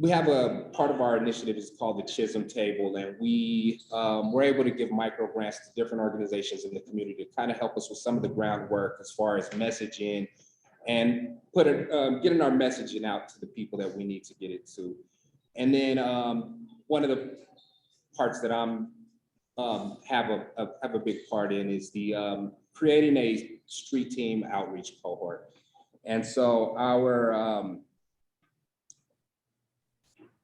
we have a part of our initiative is called the Chisholm Table, and we're able to give micro grants to different organizations in the community to kind of help us with some of the groundwork as far as messaging and getting our messaging out to the people that we need to get it to. And then one of the parts that have a big part in is the creating a street team outreach cohort. And so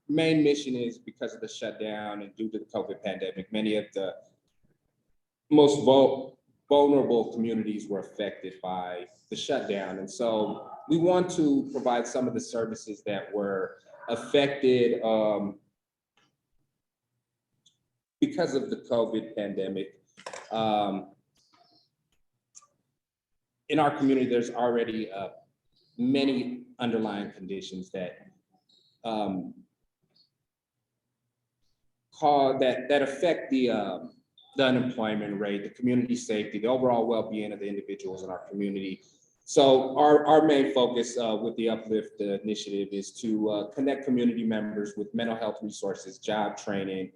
main mission is because of the shutdown and due to the COVID pandemic, many of the most vulnerable communities were affected by the shutdown. And so we want to provide some of the services that were affected because of the COVID pandemic. In our community, there's already many underlying conditions that that affect the unemployment rate, the community safety, the overall well-being of the individuals in our community. So our main focus with the Uplift initiative is to connect community members with mental health resources, job training,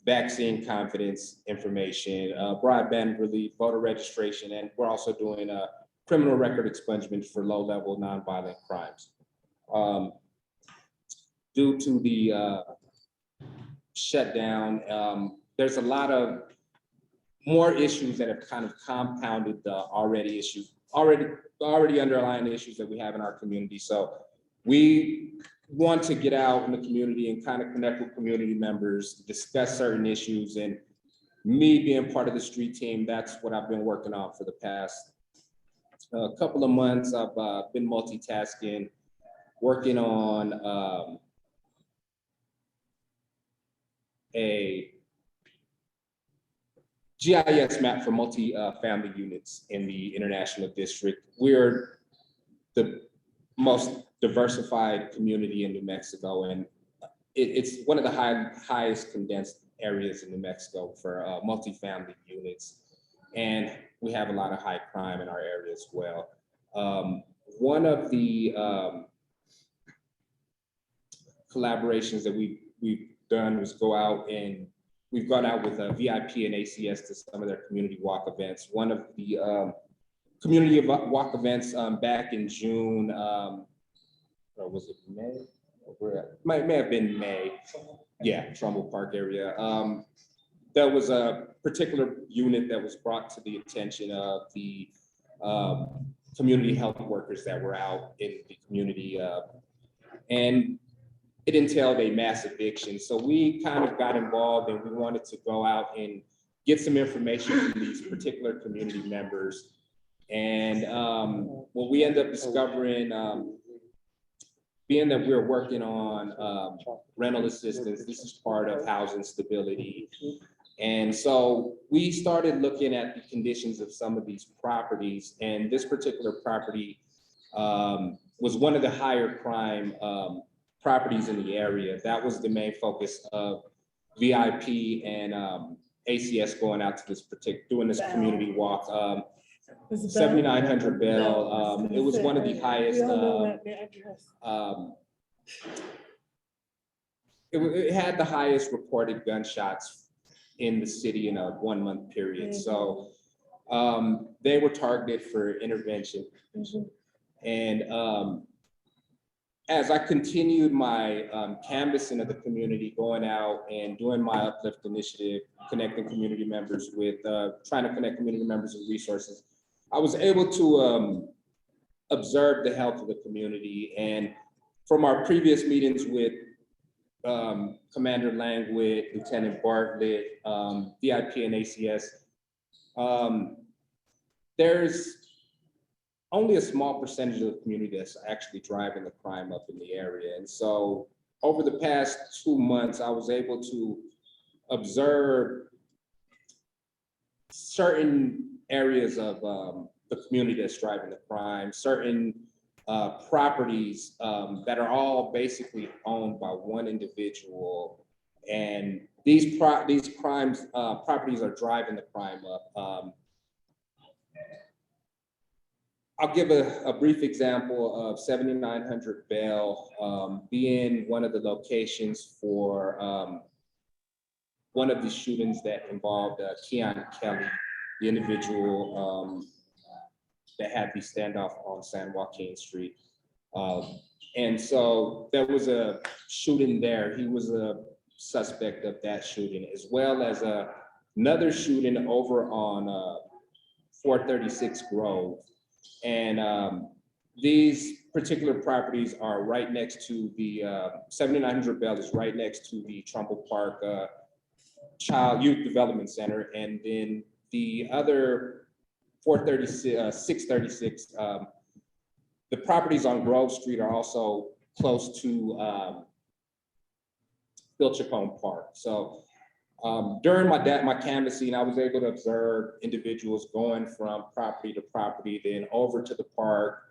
vaccine confidence information, broadband relief, voter registration, and we're also doing criminal record expungement for low-level nonviolent crimes. Due to the shutdown, there's a lot of more issues that have kind of compounded the already underlying issues that we have in our community. So we want to get out in the community and kind of connect with community members, discuss certain issues, and me being part of the street team, that's what I've been working on for the past couple of months. I've been multitasking, working on a GIS map for multi-family units in the International District. We're the most diversified community in New Mexico, and it's one of the highest condensed areas in New Mexico for multi-family units. And we have a lot of high crime in our area as well. One of the collaborations that we've done was we've gone out with a VIP and ACS to some of their community walk events. One of the community walk events back in June, or was it May? May have been May. Yeah, Trumbull Park area. There was a particular unit that was brought to the attention of the community health workers that were out in the community, and it entailed a mass eviction. So we kind of got involved and we wanted to go out and get some information from these particular community members. And what we ended up discovering, being that we're working on rental assistance, this is part of housing stability. And so we started looking at the conditions of some of these properties, and this particular property was one of the higher crime properties in the area. That was the main focus of VIP and ACS going out to this doing this community walk. 7900 Bell, it was one of the highest, it had the highest reported gunshots in the city in a 1 month period. So they were targeted for intervention. And as I continued my canvassing of the community, going out and doing my Uplift initiative, connecting community members with, trying to connect community members with resources, I was able to observe the health of the community. And from our previous meetings with Commander Langwood, Lieutenant Bartlett, VIP and ACS, there's only a small percentage of the community that's actually driving the crime up in the area. And so over the past 2 months, I was able to observe certain areas of the community that's driving the crime, certain properties that are all basically owned by one individual. And these properties are driving the crime up. I'll give a brief example of 7900 Bell being one of the locations for one of the shootings that involved Keon Kelly, the individual that had the standoff on San Joaquin Street. And so there was a shooting there. He was a suspect of that shooting, as well as another shooting over on 436 Grove. And these particular properties are right next to the 7900 Bell is right next to the Trumbull Park Child Youth Development Center, and then the other 436, 636, the properties on Grove Street are also close to Phil Chacon Park. So during my canvassing, I was able to observe individuals going from property to property, then over to the park,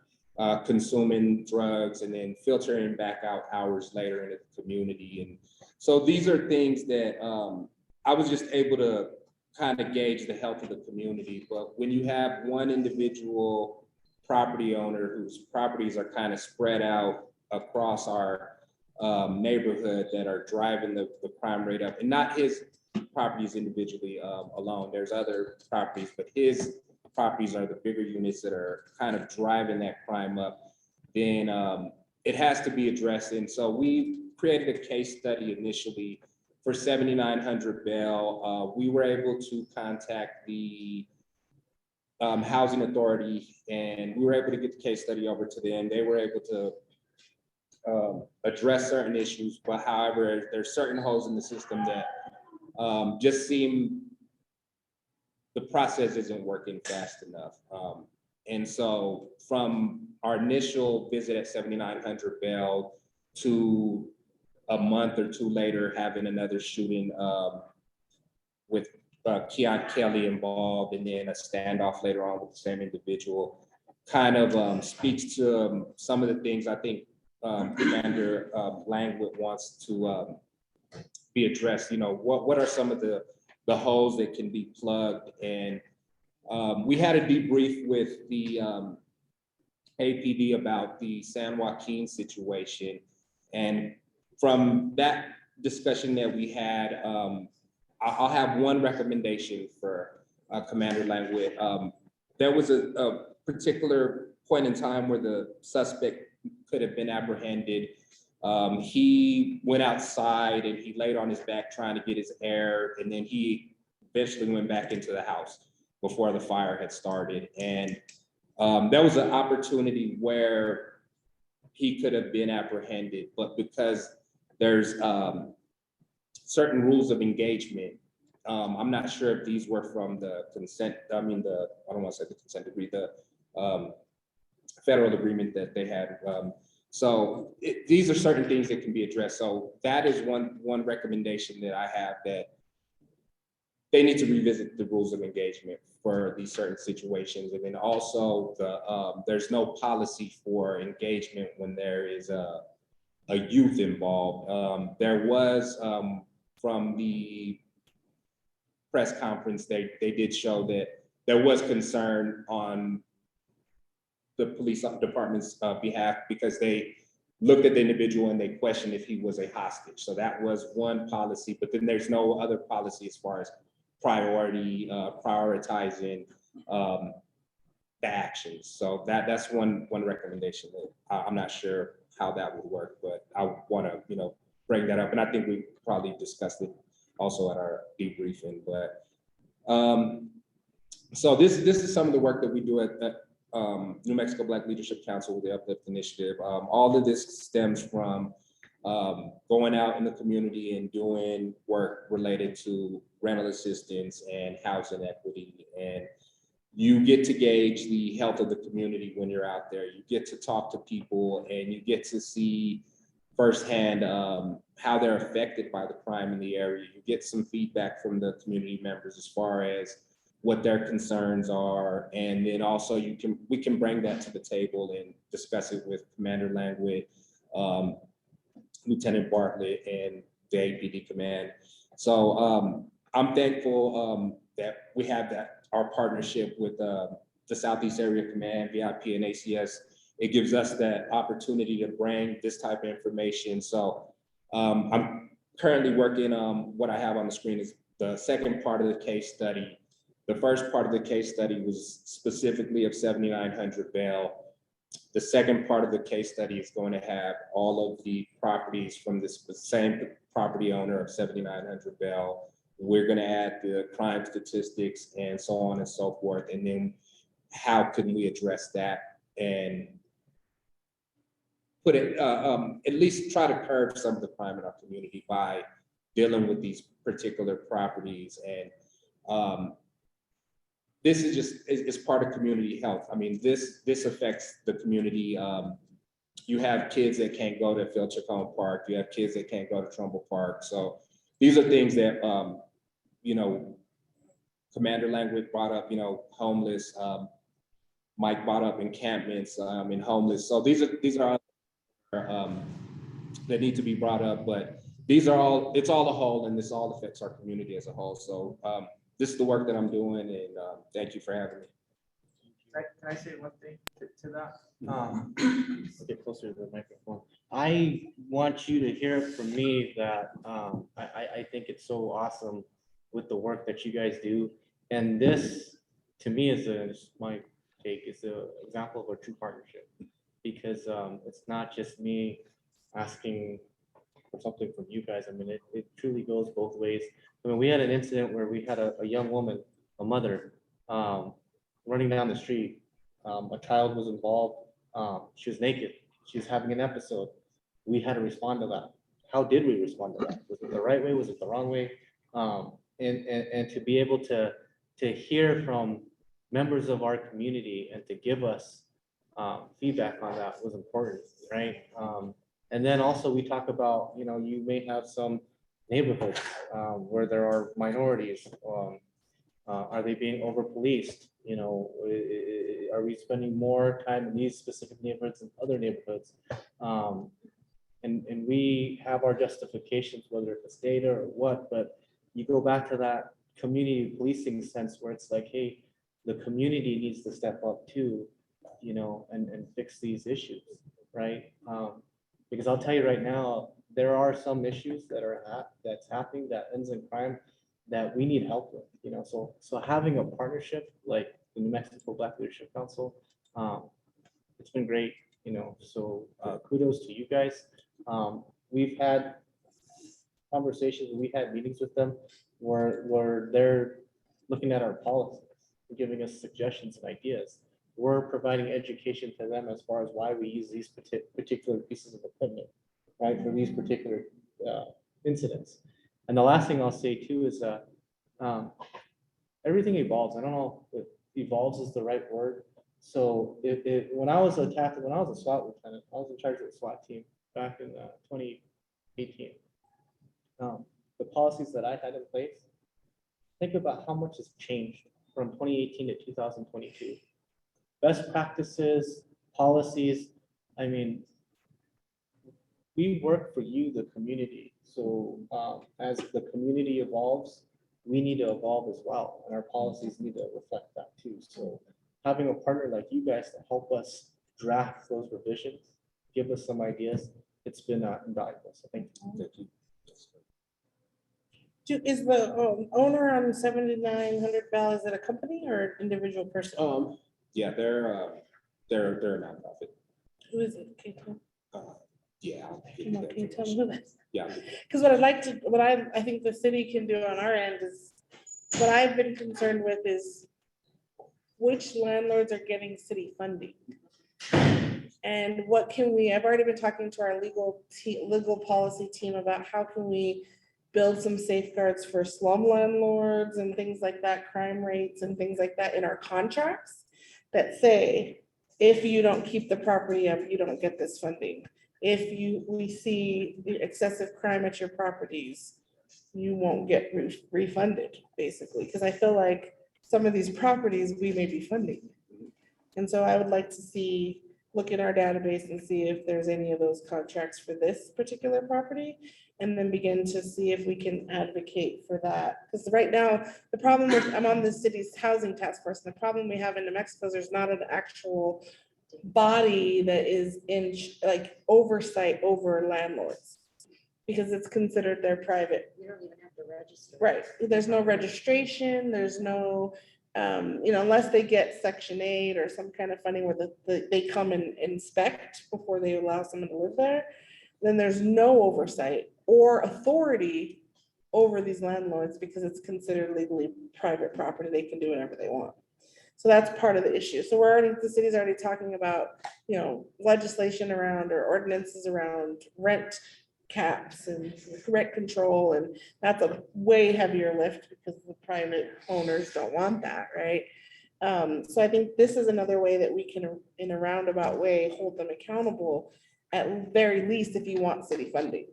consuming drugs, and then filtering back out hours later into the community. And so these are things that I was just able to kind of gauge the health of the community. But when you have one individual property owner whose properties are kind of spread out across our neighborhood that are driving the crime rate up, and not his properties individually alone, there's other properties, but his properties are the bigger units that are kind of driving that crime up, then it has to be addressed. And so we created a case study initially for 7900 Bell. We were able to contact the Housing Authority, and we were able to get the case study over to them. They were able to address certain issues, but however, there's certain holes in the system that just seem the process isn't working fast enough. And so from our initial visit at 7900 Bell to a month or two later, having another shooting with Keon Kelly involved, and then a standoff later on with the same individual, kind of speaks to some of the things I think Commander Langwood wants to be addressed. You know, what are some of the holes that can be plugged? And we had a debrief with the APD about the San Joaquin situation. And from that discussion that we had, I'll have one recommendation for Commander Langwood. There was a particular point in time where the suspect could have been apprehended. He went outside and he laid on his back trying to get his air, and then he eventually went back into the house before the fire had started. And there was an opportunity where he could have been apprehended, but because there's certain rules of engagement, I'm not sure if these were from the consent, I don't want to say the consent decree, the federal agreement that they had. So these are certain things that can be addressed. So that is one recommendation that I have, that they need to revisit the rules of engagement for these certain situations. And then also there's no policy for engagement when there is a youth involved. There was from the press conference, they did show that there was concern on the police department's behalf, because they looked at the individual and they questioned if he was a hostage. So that was one policy, but then there's no other policy as far as prioritizing the actions. So that's one recommendation that I'm not sure how that would work, but I want to bring that up. And I think we probably discussed it also at our debriefing. But so this is some of the work that we do at New Mexico Black Leadership Council with the Uplift Initiative. All of this stems from going out in the community and doing work related to rental assistance and housing equity. And you get to gauge the health of the community when you're out there. You get to talk to people and you get to see firsthand how they're affected by the crime in the area. You get some feedback from the community members as far as what their concerns are. And then also we can bring that to the table and discuss it with Commander Langwood, Lieutenant Bartlett, and the APD command. So I'm thankful that we have our partnership with the Southeast Area Command, VIP, and ACS. It gives us that opportunity to bring this type of information. So I'm currently working on what I have on the screen is the second part of the case study. The first part of the case study was specifically of 7900 Bell. The second part of the case study is going to have all of the properties from this same property owner of 7900 Bell. We're going to add the crime statistics and so on and so forth. And then how can we address that and put it, at least try to curb some of the crime in our community by dealing with these particular properties. And this is just, it's part of community health. I mean, this affects the community. You have kids that can't go to Phil-Chacon Park. You have kids that can't go to Trumbull Park. So these are things that, you know, Commander Langwick brought up, you know, homeless. Mike brought up encampments and homeless. So these are that need to be brought up, but these are all, it's all a whole, and this all affects our community as a whole. So this is the work that I'm doing, and thank you for having me. Can I say one thing to that? Let's get closer to the microphone. I want you to hear from me that I think it's so awesome with the work that you guys do. And this, to me, is my take, is an example of a true partnership. Because it's not just me asking for something from you guys. I mean, it truly goes both ways. I mean, we had an incident where we had a young woman, a mother, running down the street. A child was involved. She was naked. She was having an episode. We had to respond to that. How did we respond to that? Was it the right way? Was it the wrong way? And to be able to hear from members of our community and to give us feedback on that was important, right? And then also we talk about, you know, you may have some neighborhoods where there are minorities. Are they being over-policed? You know, are we spending more time in these specific neighborhoods than other neighborhoods? And we have our justifications, whether it's data or what, but you go back to that community policing sense where it's like, hey, the community needs to step up too, you know, and fix these issues, right? Because I'll tell you right now, there are some issues that's happening that ends in crime that we need help with, you know. So having a partnership like the New Mexico Black Leadership Council, it's been great, you know. So kudos to you guys. We've had conversations, we had meetings with them where they're looking at our policies, giving us suggestions and ideas. We're providing education to them as far as why we use these particular pieces of equipment, right, for these particular incidents. And the last thing I'll say too is everything evolves. I don't know if evolves is the right word. So when I was a SWAT lieutenant, I was in charge of the SWAT team back in 2018. The policies that I had in place, think about how much has changed from 2018 to 2022. Best practices, policies. I mean, we work for you, the community. So as the community evolves, we need to evolve as well. And our policies need to reflect that too. So having a partner like you guys to help us draft those revisions, give us some ideas, it's been invaluable. So thank you. Is the owner on 7900 Bell, is it a company or an individual person? Yeah, they're a nonprofit. Who is it? Can you tell? Yeah. Can you tell me who that is? Yeah. Because what I think the city can do on our end is, what I've been concerned with is which landlords are getting city funding. And what can we, I've already been talking to our legal policy team about how can we build some safeguards for slum landlords and things like that, crime rates and things like that in our contracts that say, if you don't keep the property up, you don't get this funding. If we see excessive crime at your properties, you won't get refunded, basically. Because I feel like some of these properties we may be funding. And so I would like to see, look in our database and see if there's any of those contracts for this particular property, and then begin to see if we can advocate for that. Because right now, the problem with, I'm on the city's housing task force, and the problem we have in New Mexico is there's not an actual body that is in like oversight over landlords, because it's considered their private. You don't even have to register. Right, there's no registration, there's no, you know, unless they get Section 8 or some kind of funding where they come and inspect before they allow someone to live there, then there's no oversight or authority over these landlords because it's considered legally private property. They can do whatever they want. So that's part of the issue. So we're already, the city's already talking about, you know, legislation around or ordinances around rent caps and rent control, and that's a way heavier lift because the private owners don't want that, right? So I think this is another way that we can, in a roundabout way, hold them accountable, at very least if you want city funding.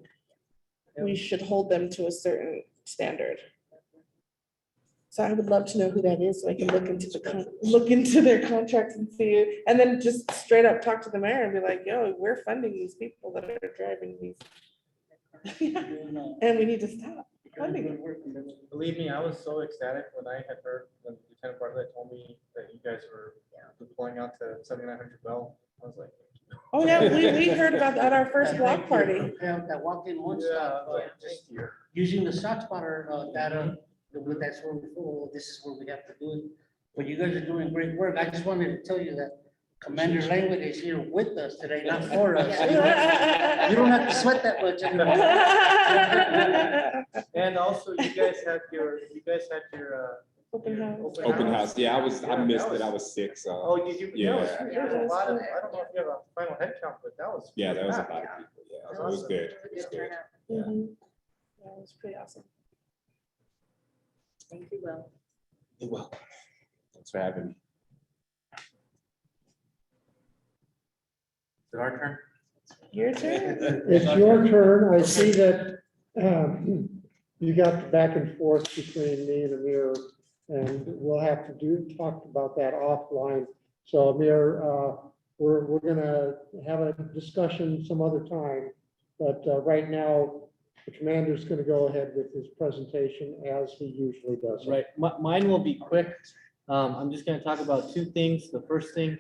We should hold them to a certain standard. So I would love to know who that is, so I can look into look into their contracts and see, and then just straight up talk to the mayor and be like, yo, we're funding these people that are driving these. And we need to stop funding them. Believe me, I was so ecstatic when I had heard when Lieutenant Bartlett told me that you guys were deploying out to 7900 Bell. I was like, Oh, yeah, we heard about that at our first block party. That walk-in one yeah, I stop, was like, just here. using the shot spotter data, that's where this is where we have to do it. But you guys are doing great work. I just wanted to tell you that Commander Langwood is here with us today, not for us. You don't have to sweat that much anymore. And also, you guys had your Open house. Open house, yeah, I Yeah, missed that it, I was- was sick, so. Oh, did you? Yeah. There was a lot of, I don't know if you have a final head count, but that was. Yeah, there was a packed. lot of people, yeah, it was good, it was good. Mhm. That was pretty awesome. Thank you, Will. You're welcome. Thanks for having me. Is it our turn? Your turn. It's your turn. I see that you got the back and forth between me and Amir, and we'll have to talk about that offline. So Amir, we're gonna have a discussion some other time, but right now, the commander's gonna go ahead with his presentation as he usually does. Right, mine will be quick. I'm just gonna talk about two things. The first thing,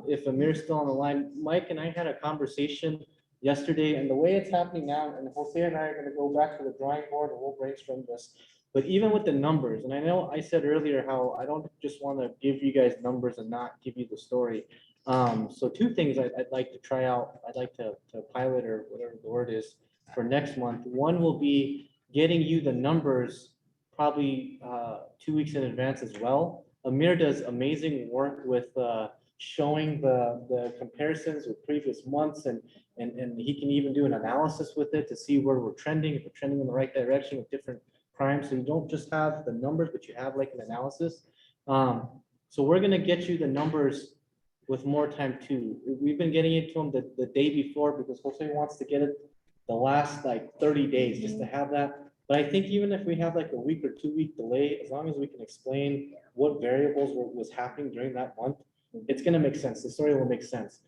if Amir's still on the line, Mike and I had a conversation yesterday, and the way it's happening now, and Jose and I are gonna go back to the drawing board and we'll brainstorm this. But even with the numbers, and I know I said earlier how I don't just wanna give you guys numbers and not give you the story. So two things I'd like to try out, I'd like to pilot, or whatever the word is, for next month. One will be getting you the numbers probably 2 weeks in advance as well. Amir does amazing work with showing the comparisons with previous months, and he can even do an analysis with it to see where we're trending, if we're trending in the right direction with different crimes. So you don't just have the numbers, but you have like an analysis. So we're gonna get you the numbers with more time too. We've been getting it to him the day before because Jose wants to get it the last like 30 days just to have that. But I think even if we have like a week or 2 week delay, as long as we can explain what variables was happening during that month, it's gonna make sense. The story will make sense.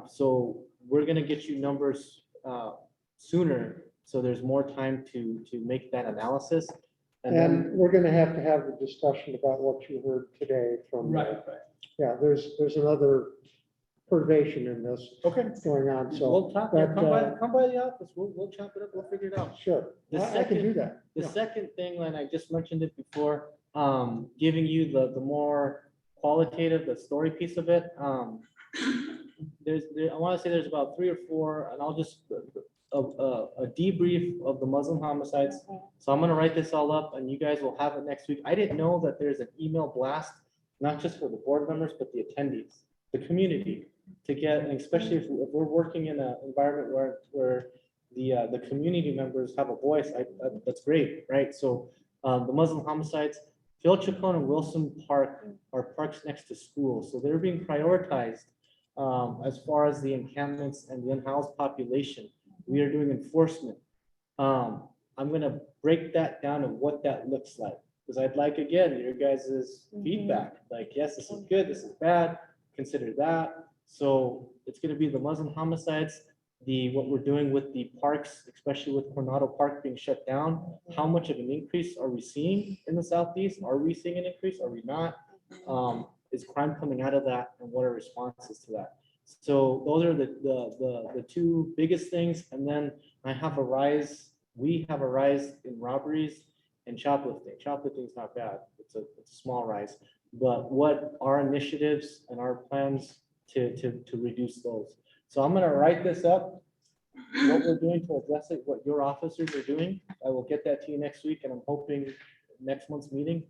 So we're gonna get you numbers sooner, so there's more time to make that analysis. And then, And we're gonna have the discussion about what you heard today from. Yeah, there's another perturbation in this. Okay. Going on, so. we'll talk, but, come by the office, we'll chop it up, we'll figure it out. Sure, The I can do second- that. The Yeah. second thing, and I just mentioned it before, giving you the more qualitative, the story piece of it. I want to say there's about 3 or 4, and I'll just, a debrief of the Muslim homicides. So I'm gonna write this all up and you guys will have it next week. I didn't know that there's an email blast, not just for the board members, but the attendees, the community, to get, and especially if we're working in an environment where the community members have a voice, that's great, right? So the Muslim homicides, Phil Chacon and Wilson Park are parks next to schools, so they're being prioritized as far as the encampments and the unhoused population. We are doing enforcement. I'm gonna break that down and what that looks like, because I'd like, again, your guys' feedback, like, yes, this is good, this is bad, consider that. So it's gonna be the Muslim homicides, what we're doing with the parks, especially with Coronado Park being shut down. How much of an increase are we seeing in the Southeast? Are we seeing an increase? Are we not? Is crime coming out of that, and what are responses to that? So those are the two biggest things. And then we have a rise in robberies and shoplifting. Shoplifting is not bad. It's a small rise. But what are initiatives and our plans to reduce those? So I'm gonna write this up, what we're doing to address it, what your officers are doing. I will get that to you next week, and I'm hoping next month's meeting,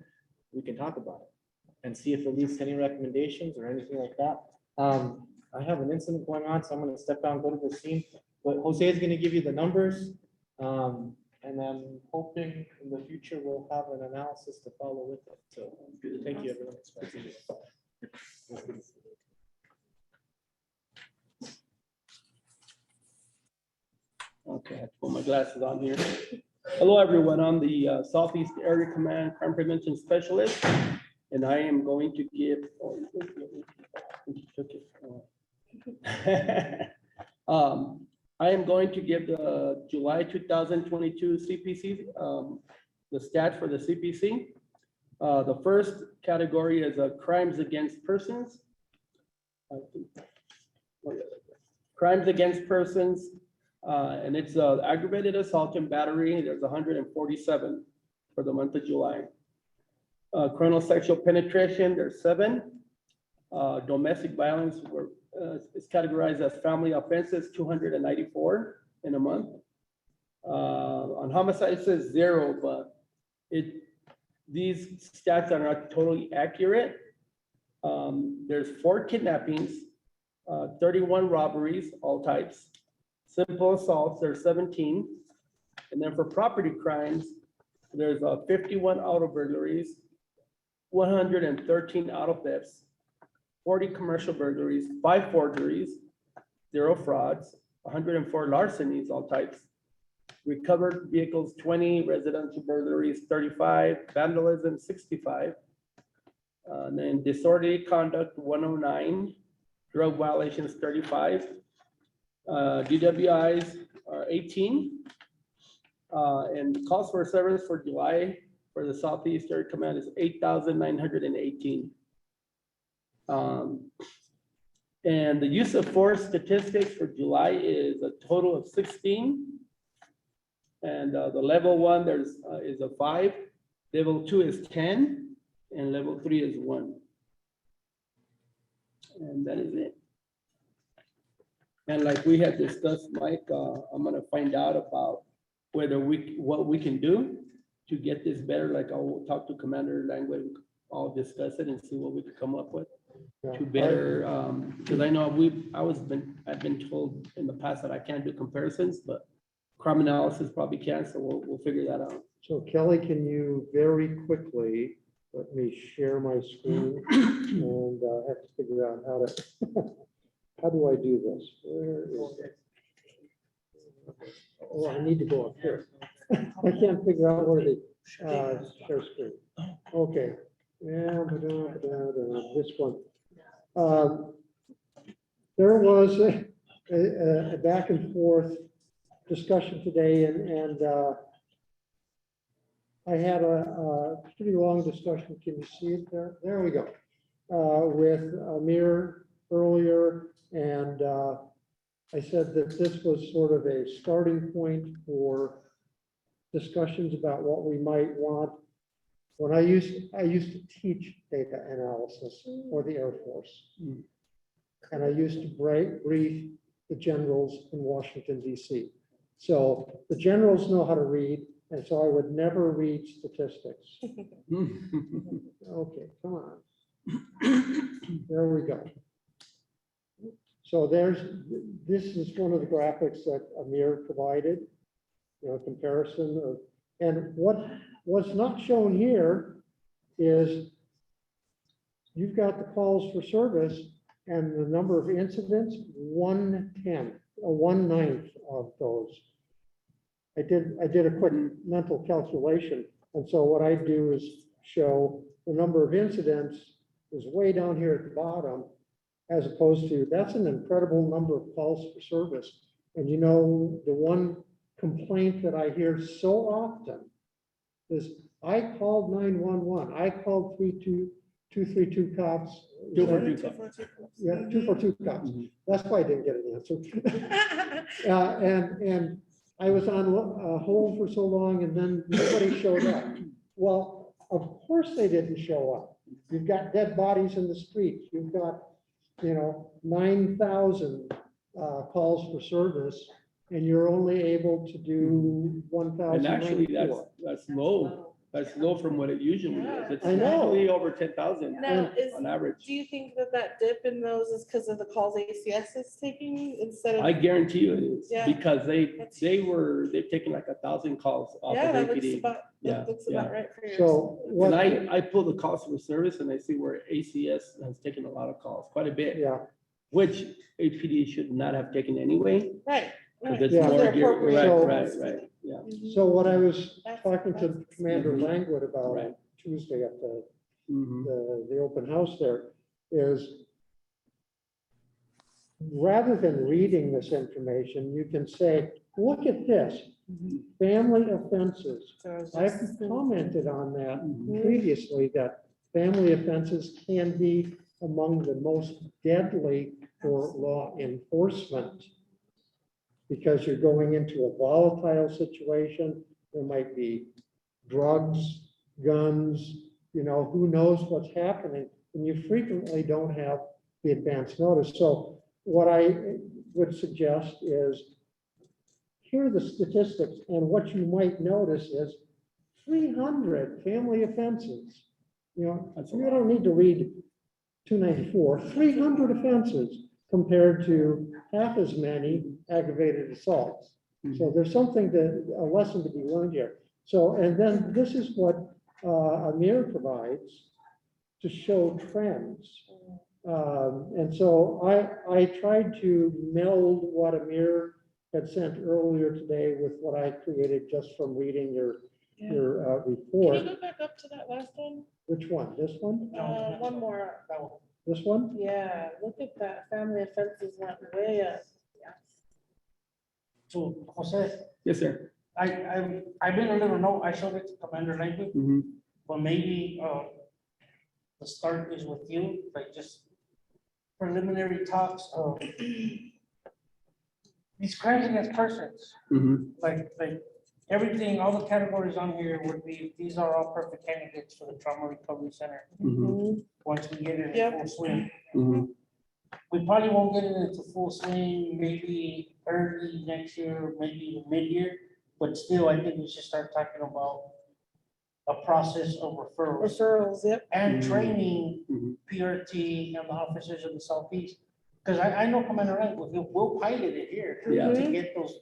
we can talk about it. and see if it leads to any recommendations or anything like that. I have an incident going on, so I'm gonna step down, go to the scene, but Jose is gonna give you the numbers. And I'm hoping in the future we'll have an analysis to follow with it. So thank you, everyone. Okay, I have to put my glasses on here. Hello, everyone. I'm the Southeast Area Command Crime Prevention Specialist, and I am going to give. I am going to give the July 2022 CPC, the stats for the CPC. The first category is crimes against persons. Crimes against persons, and it's aggravated assault and battery. There's 147 for the month of July. Criminal sexual penetration, there's 7. Domestic violence is categorized as family offenses, 294 in a month. On homicide, it says 0, but these stats are not totally accurate. There's 4 kidnappings, 31 robberies, all types. Simple assaults, there's 17. And then for property crimes, there's 51 auto burglaries, 113 auto thefts, 40 commercial burglaries, 5 forgeries, 0 frauds, 104 larcenies, all types. Recovered vehicles, 20, residential burglaries, 35, vandalism, 65. And then disorderly conduct, 109, drug violations, 35. DWIs are 18. And calls for service for July for the Southeast Area Command is 8,918. And the use of force statistics for July is a total of 16. And the level 1 is a 5, level 2 is 10, and level 3 is 1. And that is it. And like we had discussed, Mike, I'm gonna find out about whether what we can do to get this better. Like I'll talk to Commander Langley, I'll discuss it and see what we could come up with to better, because I know I've been told in the past that I can't do comparisons, but crime analysis probably can, so we'll figure that out. So Kelly, can you very quickly let me share my screen and have to figure out how to, how do I do this? Where is it? Oh, I need to go up here. I can't figure out where the share screen. Okay. Yeah, this one. There was a back and forth discussion today, and I had a pretty long discussion. Can you see it there? There we go. With Amir earlier, and I said that this was sort of a starting point for discussions about what we might want. When I used to teach data analysis for the Air Force, and I used to brief the generals in Washington, D.C. So the generals know how to read, and so I would never read statistics. Okay, come on. There we go. So this is one of the graphics that Amir provided, comparison of, and what's not shown here is you've got the calls for service and the number of incidents, 1/10 or 1/9 of those. I did a quick mental calculation, and so what I do is show the number of incidents is way down here at the bottom, as opposed to, that's an incredible number of calls for service. And the one complaint that I hear so often is, I called 911, I called 232 cops. 242 cops. Yeah, 242 cops. That's why I didn't get an answer. And I was on hold for so long, and then nobody showed up. Well, of course they didn't show up. You've got dead bodies in the streets. You've got 9,000 calls for service, and you're only able to do 1,000. And actually, that's low. That's low from what it usually is. It's I know. usually over 10,000 Now, on average. do you think that dip in those is because of the calls ACS is taking instead of? I guarantee you it is, Yeah. because they've taken like 1,000 calls off Yeah, of that looks APD. about, Yeah, that looks yeah. about right for yours. So what? And I pull the calls for service and I see where ACS has taken a lot of calls, quite a bit, Yeah, which APD should not have taken anyway. Right. Because right. it's Yeah. more They're geared, right, appropriate. right, yeah. Mhm. so what I was That's- talking to that's- Commander Mhm. Langwood about Right. on Tuesday at Mhm. the open house there is rather than reading this information, you can say, look at this, family offenses. So I was I've just- commented on that Mhm. previously, that family offenses can be among the most deadly for law enforcement. Because you're going into a volatile situation, there might be drugs, guns, who knows what's happening, and you frequently don't have the advance notice. So what I would suggest is, here are the statistics, and what you might notice is 300 family offenses. That's a You don't need to read 294, 300 offenses compared to half as many aggravated assaults. So there's a lesson to be learned here. So, and then this is what Amir provides to show trends. And so I tried to meld what Amir had sent earlier today with what I created just from reading your Yeah. your Can report. you go back up to that last one? Which one? This one? One more. This one? Yeah, look at that. Family offenses went way up. So Jose, Yes, sir. I made a little note, I showed it to Commander Langwood, Mhm. but maybe, the start is with you, like just preliminary talks of these crimes against persons, Mhm. like everything, all the categories on here would be, these are all perfect candidates for the Trauma Recovery Center, Mhm. once we get it in Yep. full swing. Mhm. We probably won't get it into full swing, maybe early next year, maybe even mid-year, but still, I think we should start talking about a process of referrals Referrals, yep. and training Mhm. PRT and the officers of the Southeast. Because I know Commander Langwood, we'll pilot it here Yeah. to get those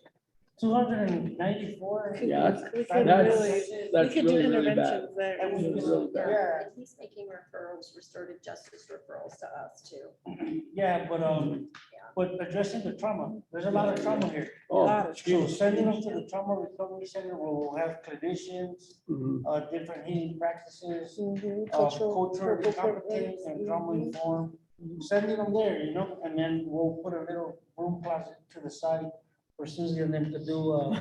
294. Yeah, We could that's- really, we that's could do really, really bad. interventions there. And we It's just- really bad. Yeah, And he's making referrals, restorative justice referrals to us too. yeah, but addressing the trauma, there's a lot of trauma here. Oh, So sending them to the Trauma Recovery Center, where we'll have clinicians, mhm. different healing practices, Mhm. culturally competent and trauma Mhm. informed. Sending them there, and then we'll put a little room closet to the side for Susie and them to do, no,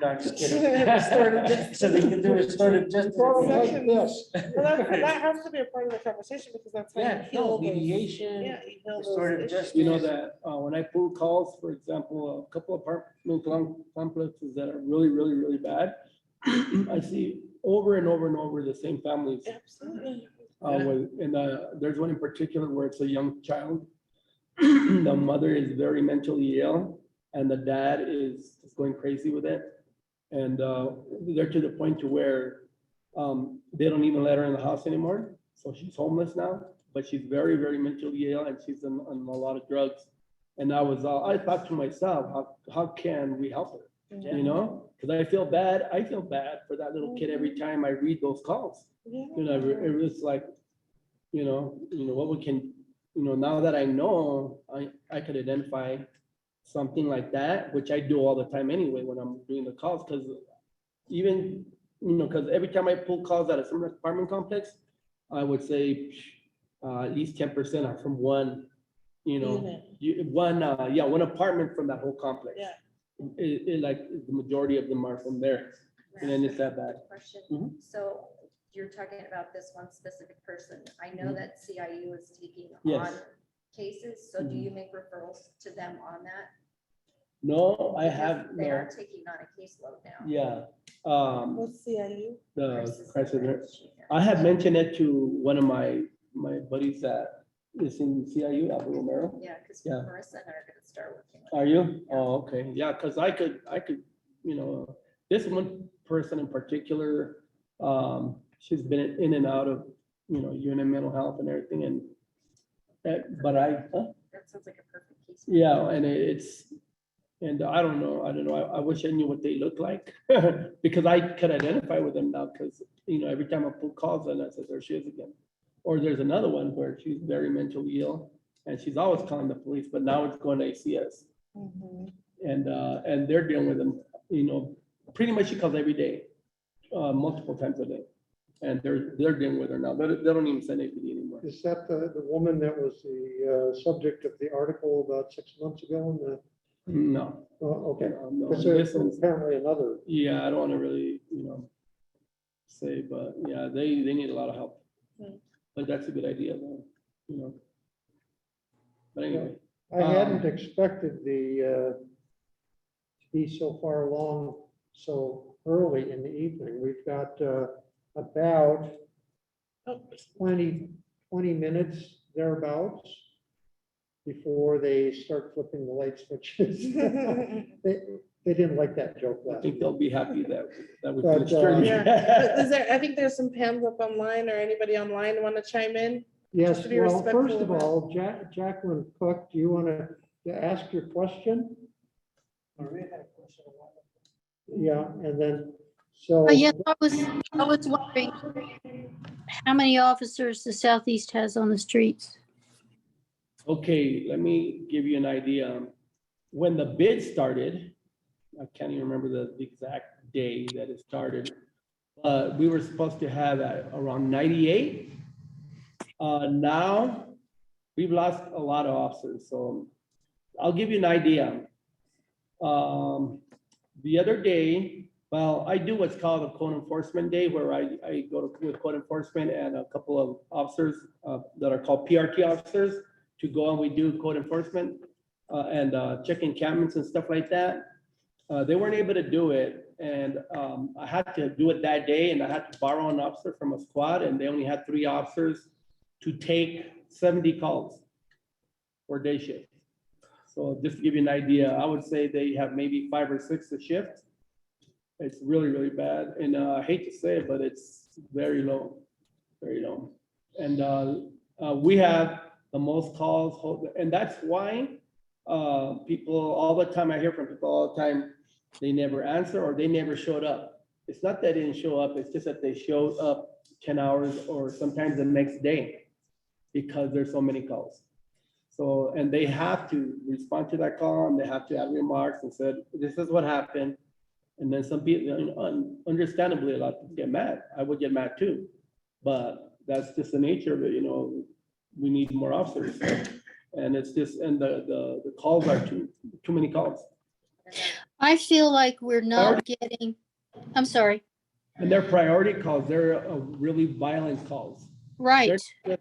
I'm just kidding. Restorative justice. So they can do restorative justice. Well, like this. Well, that has to be a part of the conversation because that's how you Yeah, heal no, those. mediation, Yeah, you heal those restorative issues. justice. You know that when I pull calls, for example, a couple of apartment complexes that are really, really, really bad, I see over and over and over the same families. Absolutely. There's one in particular where it's a young child. The mother is very mentally ill and the dad is just going crazy with it. And they're to the point to where they don't even let her in the house anymore. So she's homeless now, but she's very, very mentally ill and she's on a lot of drugs. And I thought to myself, how can we help her? You know, because I feel bad for that little kid every time I read those calls. Yeah. You know, it was like, what we can, now that I know, I could identify something like that, which I do all the time anyway when I'm doing the calls, because even, because every time I pull calls out of some apartment complex, I would say at least 10% are from one, one apartment from that whole complex. Yeah. Like the majority of them are from there. And then it's that bad. Question. Mhm. So you're talking about this one specific person. I know Mhm. that CIU is taking Yes. on cases, so do Mhm. you make referrals to them on that? No, I Because have, They no, are taking on a caseload now. yeah. What's CIU? The crisis Center. I had mentioned it to one of my buddies that is in CIU, Alvaro Romero. Yeah, because Yeah. Marissa and I are gonna start working with. Are you? Oh, okay. Yeah, because I could, this one person in particular, She's been in and out of, you know, UNM mental health and everything, and but That sounds like a perfect case. yeah, and and I don't know, I wish I knew what they look like, because I could identify with them now, because, you know, every time I pull calls, and I said, there she is again. Or there's another one where she's very mentally ill, and she's always calling the police, but now it's going to ACS. And they're dealing with them, you know, pretty much she calls every day, multiple times a day. And they're dealing with her now. They don't even send APD anymore. Is that the woman that was the subject of the article about 6 months ago? In the, No. oh, okay. No, Because this there's one's- apparently another. Yeah, I don't want to really, you know, say, but yeah, they need a lot of help. But that's a good idea, though, you know. But anyway. I hadn't expected the to be so far along so early in the evening. We've got about 20 minutes thereabouts before they start flipping the light switches. They didn't like that joke I last think week. they'll be happy that we But, finished early. Yeah, is there, I think there's some Pam's up online, or anybody online want to chime in? Yes, Just to be well, respectful first of of it. all, Jacqueline Cook, do you want to ask your question? Yeah, and then, so. Yes, I was wondering how many officers the Southeast has on the streets? Okay, let me give you an idea. When the bid started, I can't even remember the exact day that it started. We were supposed to have around 98. Now, we've lost a lot of officers, so I'll give you an idea. The other day, well, I do what's called a code enforcement day, where I go with code enforcement and a couple of officers that are called PRT officers to go, and we do code enforcement and check encampments and stuff like that. They weren't able to do it, and I had to do it that day, and I had to borrow an officer from a squad, and they only had 3 officers to take 70 calls for day shift. So just to give you an idea, I would say they have maybe 5 or 6 a shift. It's really, really bad, and I hate to say it, but it's very low, very low. And we have the most calls, and that's why people, all the time, I hear from people all the time, they never answer or they never showed up. It's not that they didn't show up, it's just that they showed up 10 hours or sometimes the next day because there's so many calls. So, and they have to respond to that call, and they have to add remarks and said, this is what happened. And then some people, you know, understandably, a lot of people get mad. I would get mad too, but that's just the nature of it, you know. We need more officers, and it's just, and the calls are too many calls. I feel like we're not getting, I'm sorry, And they're priority calls, they're really violent calls. right. They're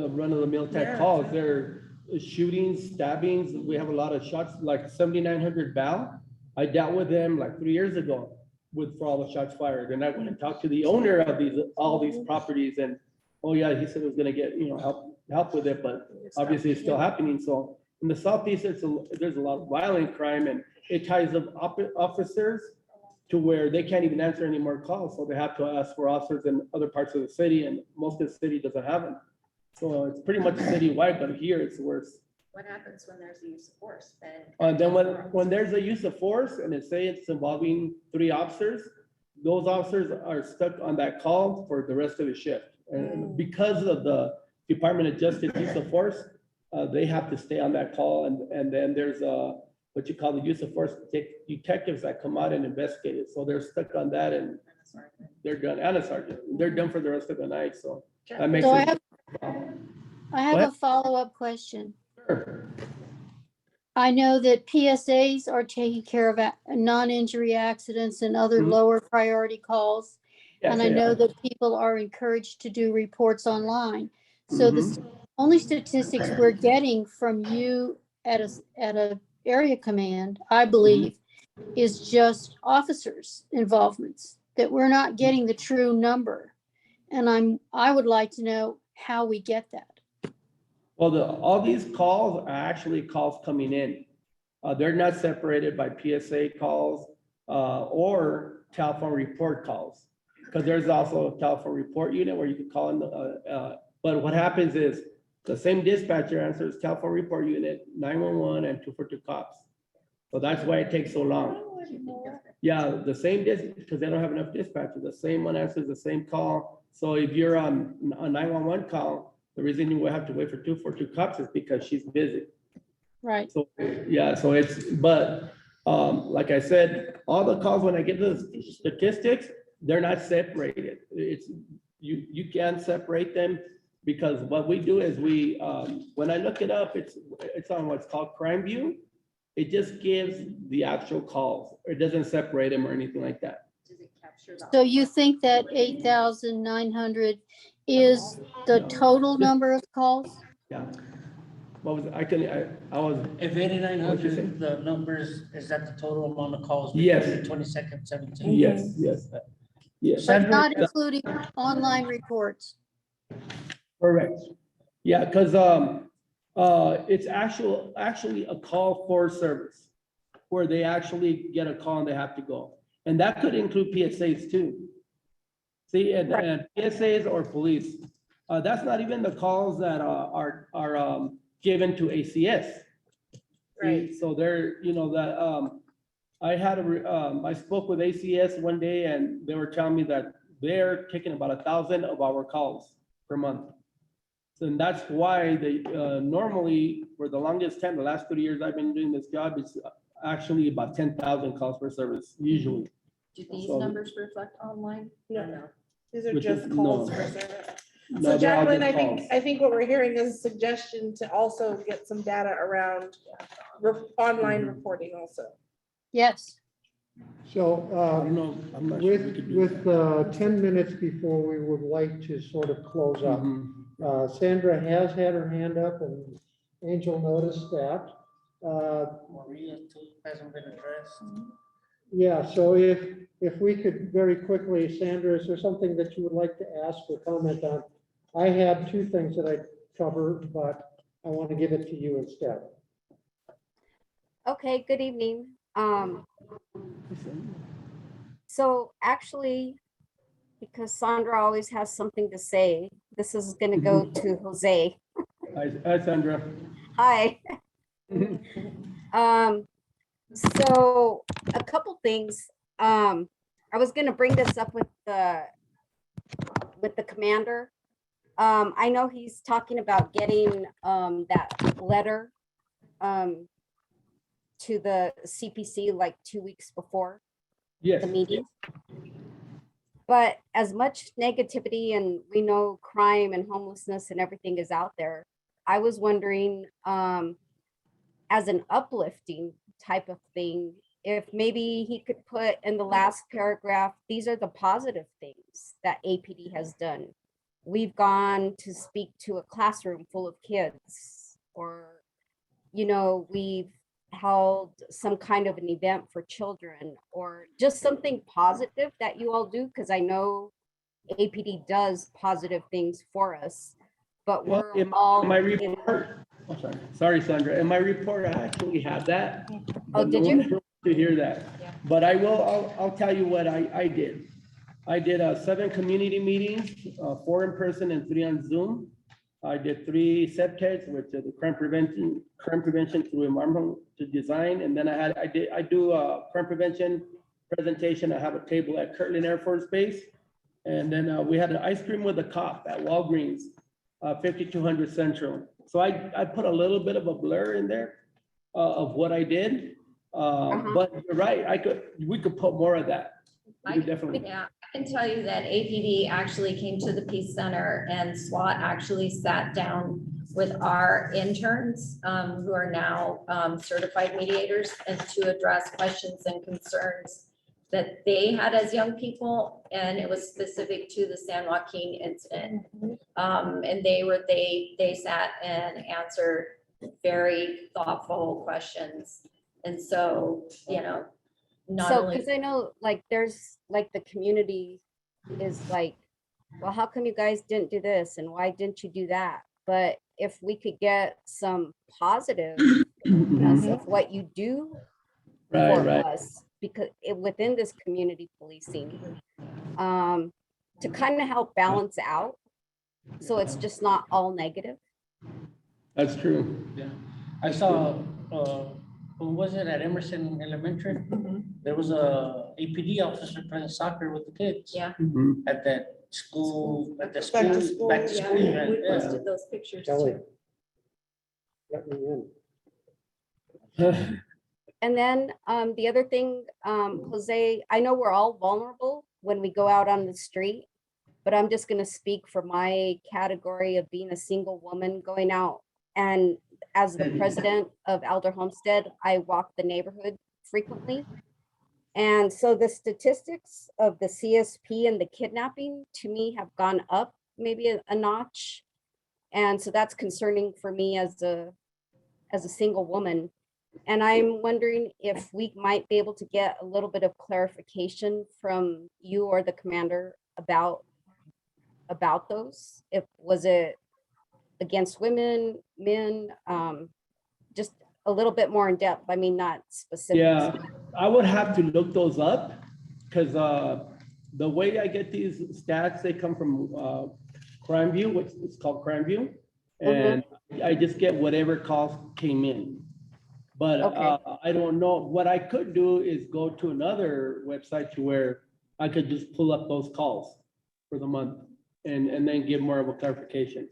run-of-the-mill type Yeah. calls, they're shootings, stabbings. We have a lot of shots, like 7900 Val. I dealt with them like 3 years ago for all the shots fired, and I went and talked to the owner of all these properties, and oh yeah, he said it was gonna get, you know, help with it, but obviously it's still happening. So in the Southeast, there's a lot of violent crime, and it ties up officers to where they can't even answer any more calls. So they have to ask for officers in other parts of the city, and most of the city doesn't have them. So it's pretty much citywide, but here it's worse. What happens when there's a use of force? Then when there's a use of force, and it's involving 3 officers, those officers are stuck on that call for the rest of the shift. And because of the Department of Justice use of force, they have to stay on that call. And then there's what you call the use of force detectives that come out and investigate it. So they're stuck on that, and they're done, and a sergeant. They're done for the rest of the night, so that makes So I it. have Go a ahead. follow-up question. Sure. I know that PSAs are taking care of non-injury accidents and other Mhm. lower priority calls. Yes, And I they know are. that people are encouraged to do reports online. So the only statistics we're getting from you at a area command, I believe, is just officers' involvements, that we're not getting the true number. And I would like to know how we get that. Well, all these calls are actually calls coming in. They're not separated by PSA calls or telephone report calls. because there's also a telephone report unit where you can call in but what happens is the same dispatcher answers telephone report unit, 911 and 242 cops. So that's why it takes so long. Yeah, the same because they don't have enough dispatchers. The same one answers the same call. So if you're on a 911 call, the reason you will have to wait for 242 cops is because she's busy. Right. So, yeah, so but like I said, all the calls, when I get the statistics, they're not separated. You can't separate them because what we do is when I look it up, it's on what's called Crime View. It just gives the actual calls. It doesn't separate them or anything like that. So you think that 8,900 is the total number of calls? Yeah. What was it? I was. If 8,900, the numbers, is that the total amount of calls? Yes. between the 22nd, 17th? Yes, yes. Yes. But not including online reports. Correct. Yeah, because it's actually a call for service where they actually get a call and they have to go. And that could include PSAs too. See, and PSAs or police. That's not even the calls that are given to ACS. Right. So they're, I spoke with ACS one day and they were telling me that they're taking about 1,000 of our calls per month. So and that's why they normally, for the longest time, the last 30 years I've been doing this job, it's actually about 10,000 calls per service, usually. Do these So- numbers reflect online? No, these are Which just is- calls no. for service. No, So they're all Jacqueline, just I think, calls. I think what we're hearing is a suggestion to also get some data around online Mm-hmm. reporting also. Yes. So I don't know, I'm not sure we could do with 10 minutes before we would like to sort of close up. Mhm. Sandra has had her hand up and Angel noticed that. Maria too hasn't been addressed. Yeah, so if we could very quickly, Sandra, is there something that you would like to ask or comment on? I had two things that I covered, but I want to give it to you instead. Okay, good evening. So actually, because Sandra always has something to say, this is gonna go to Jose. Hi, Sandra. Hi. So a couple things. I was gonna bring this up with the commander. I know he's talking about getting that letter to the CPC like 2 weeks before Yes. the meeting. But as much negativity and we know crime and homelessness and everything is out there, I was wondering, as an uplifting type of thing, if maybe he could put in the last paragraph, these are the positive things that APD has done. We've gone to speak to a classroom full of kids, or, we've held some kind of an event for children, or just something positive that you all do, because I know APD does positive things for us, but Well, we're in all my report, I'm sorry, Sandra, in my report, I actually have that. Oh, but did no you? one wants to hear that, but I'll tell you what I did. I did 7 community meetings, 4 in person and 3 on Zoom. I did 3 CPTEDs, which is the crime prevention through environmental design. And then I do a crime prevention presentation. I have a table at Kirtland Air Force Base. And then we had an ice cream with a cop at Walgreens, 5200 Central. So I put a little bit of a blur in there of what I did. But you're right, we could put more of that. We could definitely. Yeah, I can tell you that APD actually came to the Peace Center and SWAT actually sat down with our interns who are now certified mediators, and to address questions and concerns that they had as young people, and it was specific to the San Joaquin incident. And they sat and answered very thoughtful questions. And so, not So, only. because I know like there's like the community is like, well, how come you guys didn't do this and why didn't you do that? But if we could get some positive of what you do for Right. us, because within this community policing, to kind of help balance out. So it's just not all negative. That's true. Yeah, I saw, who was it at Emerson Elementary? There was a APD officer playing soccer with the kids. Yeah. At that school, at the Back to school, back to school, school. yeah. event, We yeah. posted those pictures Kelly, too. let me in. And then the other thing, Jose, I know we're all vulnerable when we go out on the street, but I'm just gonna speak for my category of being a single woman going out. And as the president of Elder Homestead, I walk the neighborhood frequently. And so the statistics of the CSP and the kidnapping to me have gone up maybe a notch. And so that's concerning for me as a single woman. And I'm wondering if we might be able to get a little bit of clarification from you or the commander about those. If was it against women, men, just a little bit more in depth. I mean, not specific. Yeah, I would have to look those up because the way I get these stats, they come from CrimeView, which is called CrimeView. And I just get whatever calls came in. But I don't know. What I could do is go to another website to where I could just pull up those calls for the month and then give more of a clarification.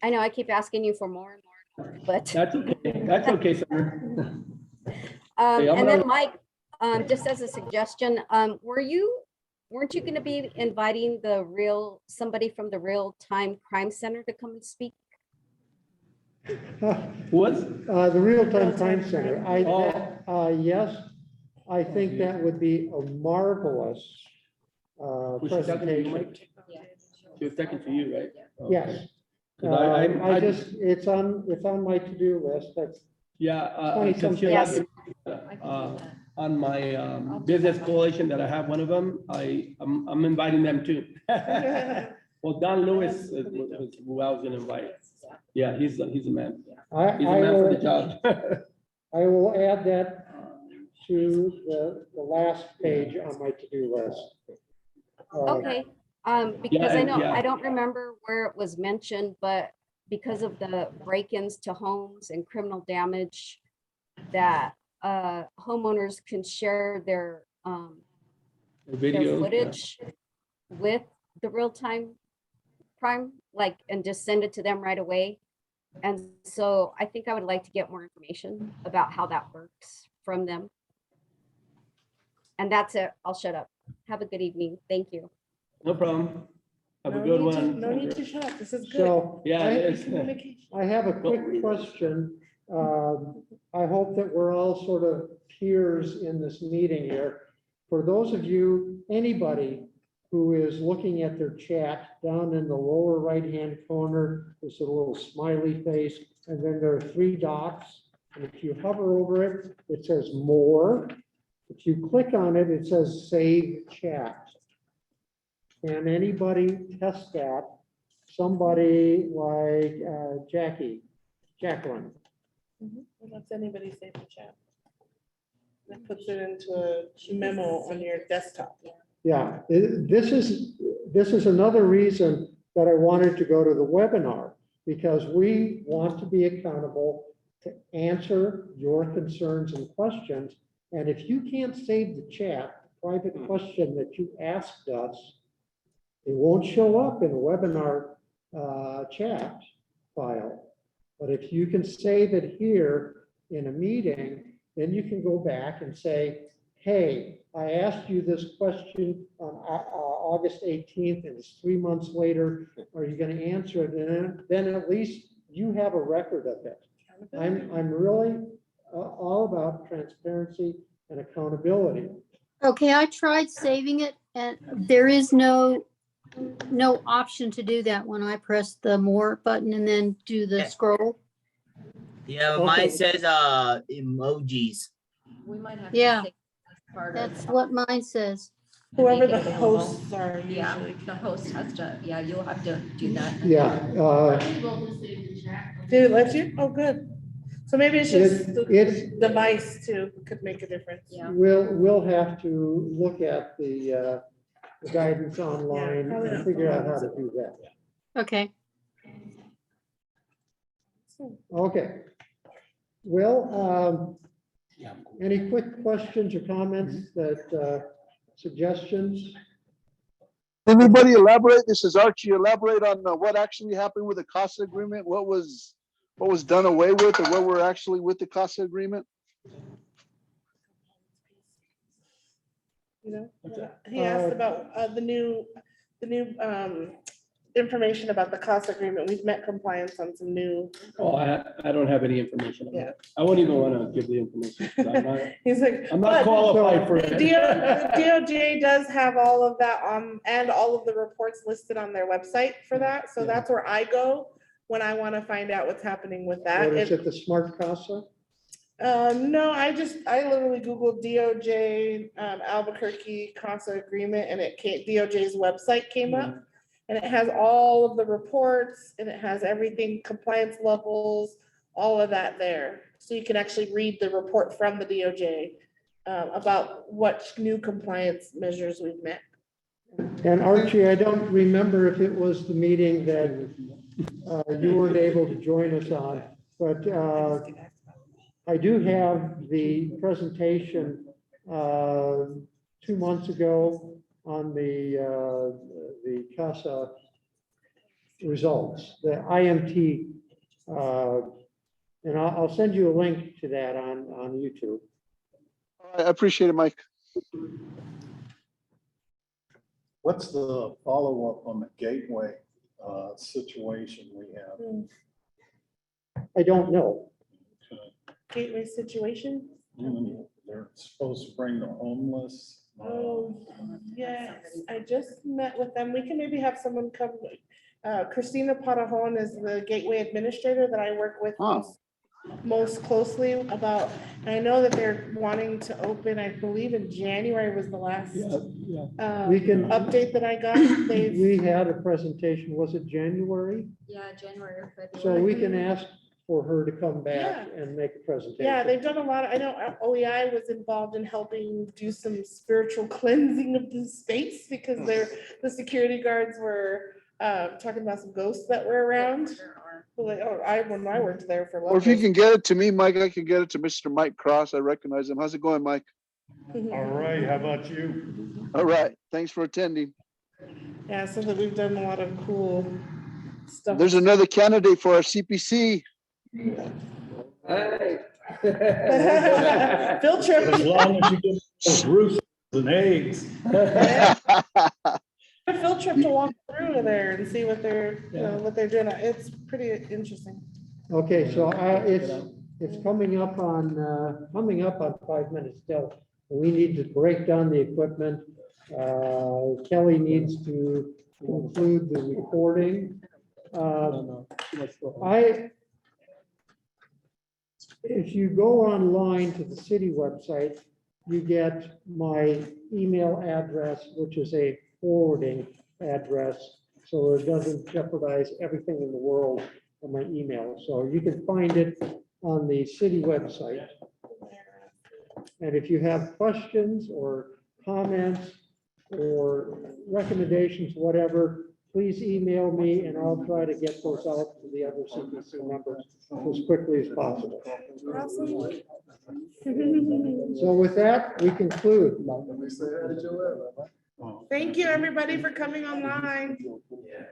I know I keep asking you for more and more, and more, but. That's okay. That's okay, sir. And then Mike, just as a suggestion, weren't you going to be inviting somebody from the Real Time Crime Center to come and speak? What? The Real-Time Crime Center. Yes, I think that would be a marvelous Was she talking to you, presentation. Mike? She was talking to you, right? Okay. Yes. 'Cause It's on my to-do list. That's Yeah. 20-something. Yes. On my business coalition that I have one of them, I'm inviting them too. Well, Don Lewis was who I was gonna invite. Yeah, he's a man. He's a man for the job. I will add that to the last page on my to-do list. Okay, because I know, yeah. I don't remember where it was mentioned, but because of the break-ins to homes and criminal damage, that homeowners can share their Video. footage with the real-time crime, and just send it to them right away. And so I think I would like to get more information about how that works from them. And that's it. I'll shut up. Have a good evening. Thank you. No problem. Have a No good need to- one. No need to shut up. This is good. So Yeah, it is. Communication. I have a quick question. I hope that we're all sort of peers in this meeting here. For those of you, anybody who is looking at their chat, down in the lower right-hand corner, there's a little smiley face, and then there are 3 dots. And if you hover over it, it says more. If you click on it, it says save chat. Can anybody test that? Somebody like Jacqueline. Lets anybody save the chat. That puts it into a memo on your desktop. Yeah, this is another reason that I wanted to go to the webinar, because we want to be accountable to answer your concerns and questions. And if you can't save the chat, private question that you asked us, it won't show up in the webinar chat file. But if you can save it here in a meeting, then you can go back and say, hey, I asked you this question on August 18th, and it's 3 months later. Are you going to answer it? And then at least you have a record of it. I'm really all about transparency and accountability. Okay, I tried saving it and there is no option to do that when I press the more button and then do the scroll. Yeah, Okay. mine says emojis. We might have. Yeah, take part of- that's what mine says. Whoever the Make it available. hosts are Yeah, usually. the host has to, yeah, you'll have to do that. Yeah, Did it let you? Oh, good. So maybe it's just it's- the device too could make a difference. Yeah. we'll have to look at the the guidance online probably and not figure out phone how to lines. do that. Okay. Okay. Well, any quick questions or comments suggestions? Anybody elaborate? This is Archie. Elaborate on what actually happened with the CASA agreement? What was done away with, or what we're actually with the CASA agreement? You know, he asked about the new information about the cost agreement. We've met compliance on some new. Oh, I don't have any information on Yeah. that. I wouldn't even want to give the information. 'Cause I'm not- He's like, I'm not "But qualified for the it. DOJ does have all of that and all of the reports listed on their website for that. So that's where I go when I want to find out what's happening with that. What is it, the Smart CASA? No, I literally Googled DOJ Albuquerque CASA agreement and DOJ's website came up. And it has all of the reports and it has everything, compliance levels, all of that there. So you can actually read the report from the DOJ about what new compliance measures we've met. And Archie, I don't remember if it was the meeting that you weren't able to join us on, but I do have the presentation 2 months ago on the CASA results, the IMT. And I'll send you a link to that on YouTube. I appreciate it, Mike. What's the follow-up on the gateway situation we have? I don't know. Gateway situation? They're supposed to bring the homeless. Oh, yes, I just met with them. We can maybe have someone come. Christina Patajon is the gateway administrator that I work with most closely about. And I know that they're wanting to open, I believe in January was the last We can- update that I got. We had a presentation, was it January? Yeah, January or February. So we can ask for her to come back and make a presentation. Yeah, they've done a lot. I know OEI was involved in helping do some spiritual cleansing of the space because the security guards were talking about some ghosts that were around. Like, when I worked there for. Or if you can get it to me, Mike, I can get it to Mr. Mike Cross. I recognize him. How's it going, Mike? All right, how about you? All right. Thanks for attending. Yeah, so that we've done a lot of cool stuff. There's another candidate for our CPC. Hey. Field trip. As long as you get those roosters and eggs. A field trip to walk through there and see what they're, what they're doing. It's pretty interesting. Okay, so it's coming up on 5 minutes still. We need to break down the equipment. Kelly needs to include the recording. If you go online to the city website, you get my email address, which is a forwarding address, so it doesn't jeopardize everything in the world on my email. So you can find it on the city website. And if you have questions or comments or recommendations, whatever, please email me and I'll try to get those out to the other CPC members as quickly as possible. So with that, we conclude. Thank you, everybody, for coming online.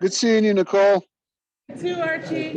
Good seeing you, Nicole. You too, Archie.